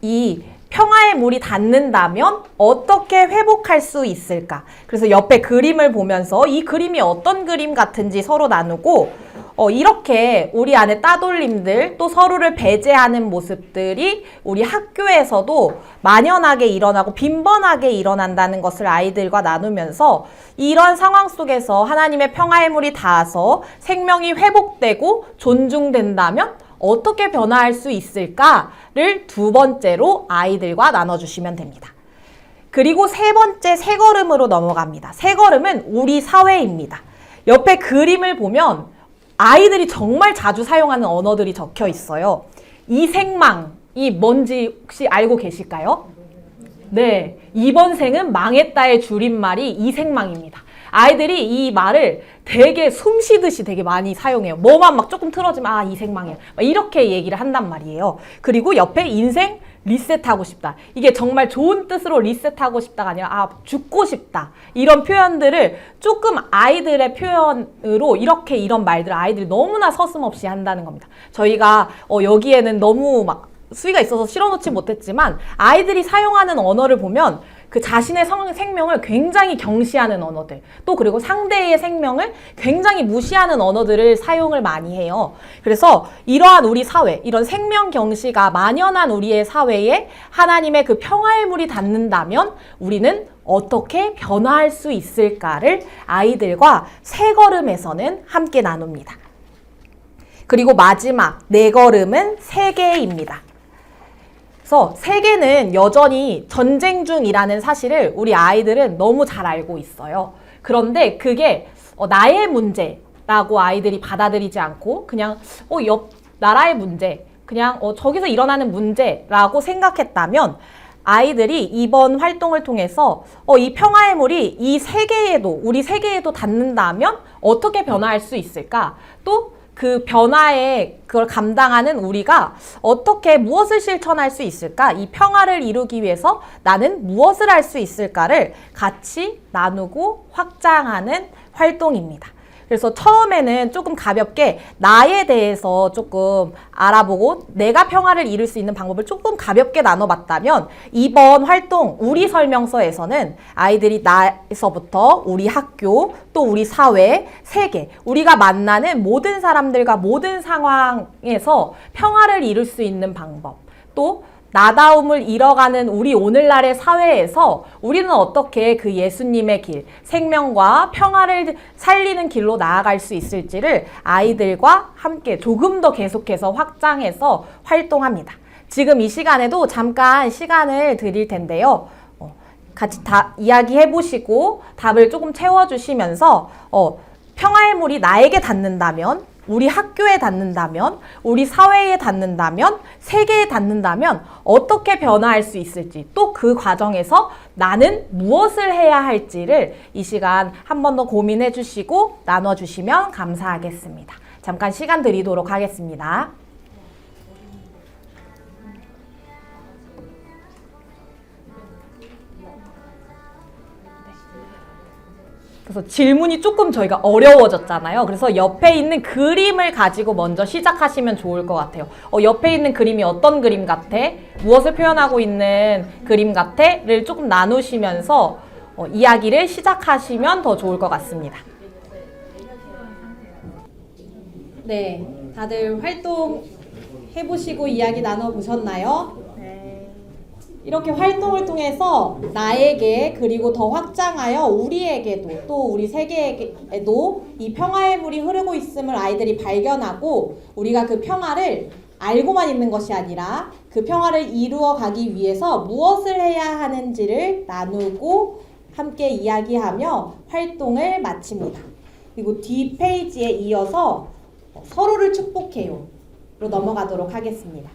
이 평화의 물이 닿는다면 어떻게 회복할 수 있을까? 그래서 옆에 그림을 보면서 이 그림이 어떤 그림 같은지 서로 나누고 이렇게 우리 안에 따돌림들 또 서로를 배제하는 모습들이 우리 학교에서도 만연하게 일어나고 빈번하게 일어난다는 것을 아이들과 나누면서 이런 상황 속에서 하나님의 평화의 물이 닿아서 생명이 회복되고 존중된다면 어떻게 변화할 수 있을까를 두 번째로 아이들과 나눠주시면 됩니다. 그리고 세 번째 세 걸음으로 넘어갑니다. 세 걸음은 우리 사회입니다. 옆에 그림을 보면 아이들이 정말 자주 사용하는 언어들이 적혀 있어요. 이생망이 뭔지 혹시 알고 계실까요? 네, 이번 생은 망했다의 줄임말이 이생망입니다. 아이들이 이 말을 되게 숨 쉬듯이 되게 많이 사용해요. 뭐만 막 조금 틀어지면 아 이생망이야. 막 이렇게 얘기를 한단 말이에요. 그리고 옆에 인생 리셋하고 싶다. 이게 정말 좋은 뜻으로 리셋하고 싶다가 아니라 아 죽고 싶다. 이런 표현들을 조금 아이들의 표현으로 이렇게 이런 말들을 아이들이 너무나 서슴없이 한다는 겁니다. 저희가 여기에는 너무 막 수위가 있어서 실어놓지 못했지만 아이들이 사용하는 언어를 보면 그 자신의 생명을 굉장히 경시하는 언어들 또 그리고 상대의 생명을 굉장히 무시하는 언어들을 사용을 많이 해요. 그래서 이러한 우리 사회, 이런 생명 경시가 만연한 우리의 사회에 하나님의 그 평화의 물이 닿는다면 우리는 어떻게 변화할 수 있을까를 아이들과 세 걸음에서는 함께 나눕니다. 그리고 마지막 네 걸음은 세계입니다. 그래서 세계는 여전히 전쟁 중이라는 사실을 우리 아이들은 너무 잘 알고 있어요. 그런데 그게 나의 문제라고 아이들이 받아들이지 않고 그냥 옆 나라의 문제, 그냥 저기서 일어나는 문제라고 생각했다면 아이들이 이번 활동을 통해서 이 평화의 물이 이 세계에도 우리 세계에도 닿는다면 어떻게 변화할 수 있을까? 또 그 변화에 그걸 감당하는 우리가 어떻게 무엇을 실천할 수 있을까? 이 평화를 이루기 위해서 나는 무엇을 할 수 있을까를 같이 나누고 확장하는 활동입니다. 그래서 처음에는 조금 가볍게 나에 대해서 조금 알아보고 내가 평화를 이룰 수 있는 방법을 조금 가볍게 나눠봤다면 이번 활동 우리 설명서에서는 아이들이 나에서부터 우리 학교 또 우리 사회, 세계 우리가 만나는 모든 사람들과 모든 상황에서 평화를 이룰 수 있는 방법 또 나다움을 잃어가는 우리 오늘날의 사회에서 우리는 어떻게 그 예수님의 길, 생명과 평화를 살리는 길로 나아갈 수 있을지를 아이들과 함께 조금 더 계속해서 확장해서 활동합니다. 지금 이 시간에도 잠깐 시간을 드릴 텐데요. 같이 다 이야기해 보시고 답을 조금 채워주시면서 평화의 물이 나에게 닿는다면 우리 학교에 닿는다면, 우리 사회에 닿는다면, 세계에 닿는다면 어떻게 변화할 수 있을지 또 그 과정에서 나는 무엇을 해야 할지를 이 시간 한 번 더 고민해 주시고 나눠주시면 감사하겠습니다. 잠깐 시간 드리도록 하겠습니다. 그래서 질문이 조금 저희가 어려워졌잖아요. 그래서 옆에 있는 그림을 가지고 먼저 시작하시면 좋을 것 같아요. 옆에 있는 그림이 어떤 그림 같아? 무엇을 표현하고 있는 그림 같아?를 조금 나누시면서 이야기를 시작하시면 더 좋을 것 같습니다. 네, 다들 활동 해보시고 이야기 나눠보셨나요? 이렇게 활동을 통해서 나에게 그리고 더 확장하여 우리에게도 또 우리 세계에도 이 평화의 물이 흐르고 있음을 아이들이 발견하고 우리가 그 평화를 알고만 있는 것이 아니라 그 평화를 이루어 가기 위해서 무엇을 해야 하는지를 나누고 함께 이야기하며 활동을 마칩니다. 그리고 뒷 페이지에 이어서 서로를 축복해요로 넘어가도록 하겠습니다.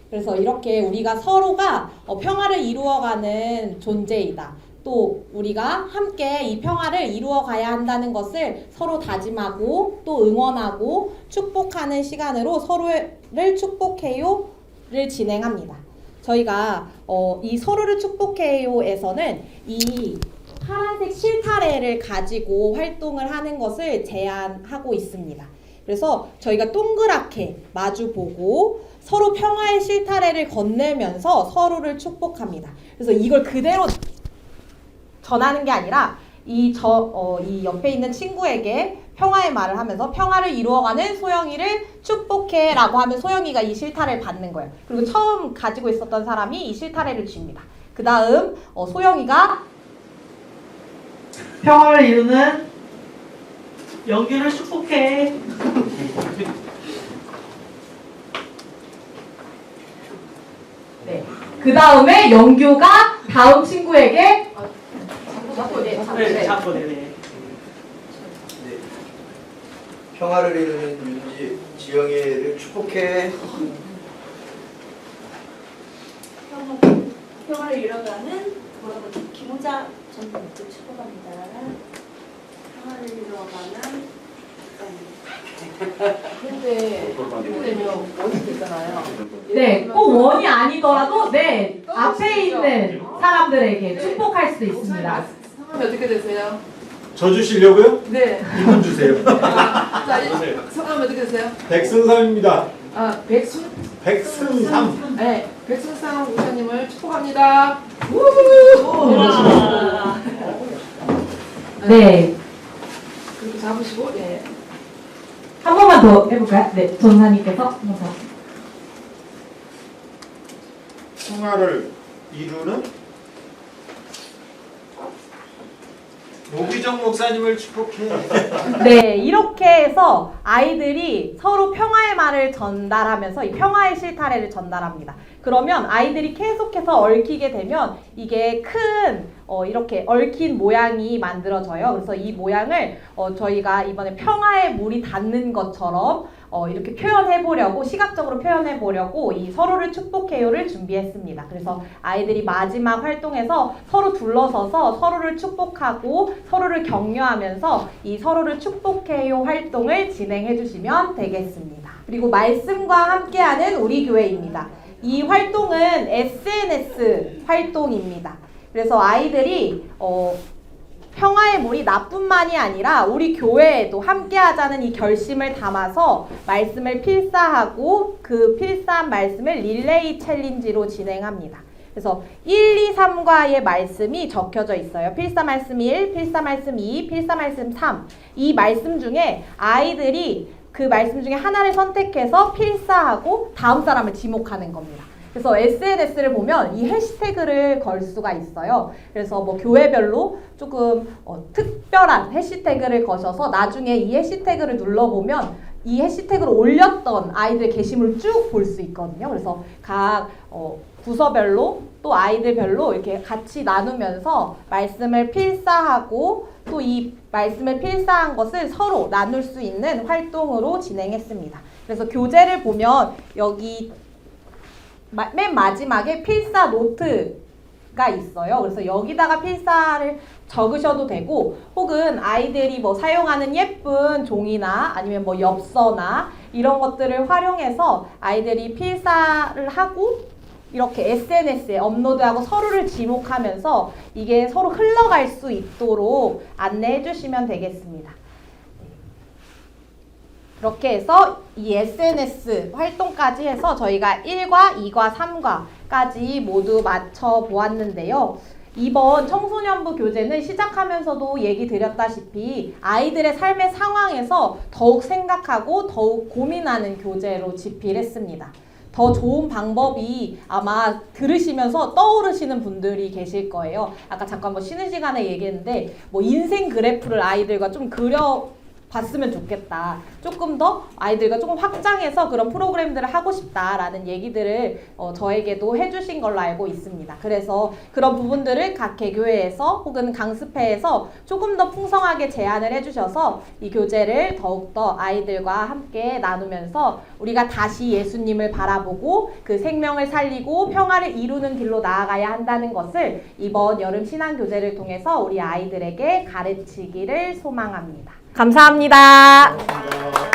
그래서 이렇게 우리가 서로가 평화를 이루어가는 존재이다. 또 우리가 함께 이 평화를 이루어가야 한다는 것을 서로 다짐하고 또 응원하고 축복하는 시간으로 서로를 축복해요를 진행합니다. 저희가 이 서로를 축복해요에서는 이 파란색 실타래를 가지고 활동을 하는 것을 제안하고 있습니다. 그래서 저희가 동그랗게 마주보고 서로 평화의 실타래를 건네면서 서로를 축복합니다. 그래서 이걸 그대로 전하는 게 아니라 이 옆에 있는 친구에게 평화의 말을 하면서 평화를 이루어가는 소영이를 축복해 라고 하면 소영이가 이 실타래를 받는 거예요. 그리고 처음 가지고 있었던 사람이 이 실타래를 줍니다. 그 다음 소영이가 평화를 이루는 영규를 축복해. 네. 그 다음에 영규가 다음 친구에게 잡고 평화를 이루는 지영이를 축복해. 평화를 이뤄가는 김호자 전 대표 축복합니다. 평화를 이루어가는 근데 되면 원이 되잖아요. 네, 꼭 원이 아니더라도 네 앞에 있는 사람들에게 축복할 수 있습니다. 성함이 어떻게 되세요? 저 주시려고요? 네. 이분 주세요. 자, 성함이 어떻게 되세요? 백승삼입니다. 백순삼. 네, 백순삼 우사님을 축복합니다. 네, 그렇게 잡으시고, 네. 한 번만 더 해볼까요? 네, 전사님께서 한 번 더. 평화를 이루는 노기정 목사님을 축복해. 네, 이렇게 해서 아이들이 서로 평화의 말을 전달하면서 이 평화의 실타래를 전달합니다. 그러면 아이들이 계속해서 얽히게 되면 이게 큰 이렇게 얽힌 모양이 만들어져요. 그래서 이 모양을 저희가 이번에 평화의 물이 닿는 것처럼 이렇게 표현해보려고, 시각적으로 표현해보려고 이 서로를 축복해요를 준비했습니다. 그래서 아이들이 마지막 활동에서 서로 둘러서서 서로를 축복하고 서로를 격려하면서 이 서로를 축복해요 활동을 진행해 주시면 되겠습니다. 그리고 말씀과 함께하는 우리 교회입니다. 이 활동은 SNS 활동입니다. 그래서 아이들이 평화의 물이 나뿐만이 아니라 우리 교회에도 함께하자는 이 결심을 담아서 말씀을 필사하고 그 필사한 말씀을 릴레이 챌린지로 진행합니다. 그래서 1, 2, 3과의 말씀이 적혀져 있어요. 필사 말씀 1, 필사 말씀 2, 필사 말씀 3. 이 말씀 중에 아이들이 그 말씀 중에 하나를 선택해서 필사하고 다음 사람을 지목하는 겁니다. 그래서 SNS를 보면 이 해시태그를 걸 수가 있어요. 그래서 뭐 교회별로 조금 특별한 해시태그를 거셔서 나중에 이 해시태그를 눌러보면 이 해시태그를 올렸던 아이들 게시물을 쭉 볼 수 있거든요. 그래서 각 부서별로 또 아이들별로 이렇게 같이 나누면서 말씀을 필사하고 또 이 말씀을 필사한 것을 서로 나눌 수 있는 활동으로 진행했습니다. 그래서 교재를 보면 여기 맨 마지막에 필사 노트가 있어요. 그래서 여기다가 필사를 적으셔도 되고, 혹은 아이들이 뭐 사용하는 예쁜 종이나 아니면 뭐 엽서나 이런 것들을 활용해서 아이들이 필사를 하고 이렇게 SNS에 업로드하고 서로를 지목하면서 이게 서로 흘러갈 수 있도록 안내해 주시면 되겠습니다. 그렇게 해서 이 SNS 활동까지 해서 저희가 1과, 2과, 3과까지 모두 맞춰 보았는데요. 이번 청소년부 교재는 시작하면서도 얘기 드렸다시피 아이들의 삶의 상황에서 더욱 생각하고 더욱 고민하는 교재로 집필했습니다. 더 좋은 방법이 아마 들으시면서 떠오르시는 분들이 계실 거예요. 아까 잠깐 쉬는 시간에 얘기했는데 뭐 인생 그래프를 아이들과 좀 봤으면 좋겠다. 조금 더 아이들과 조금 확장해서 그런 프로그램들을 하고 싶다라는 얘기들을 저에게도 해주신 걸로 알고 있습니다. 그래서 그런 부분들을 각 개교회에서 혹은 강습회에서 조금 더 풍성하게 제안을 해주셔서 이 교재를 더욱더 아이들과 함께 나누면서 우리가 다시 예수님을 바라보고 그 생명을 살리고 평화를 이루는 길로 나아가야 한다는 것을 이번 여름 신앙교재를 통해서 우리 아이들에게 가르치기를 소망합니다. 감사합니다.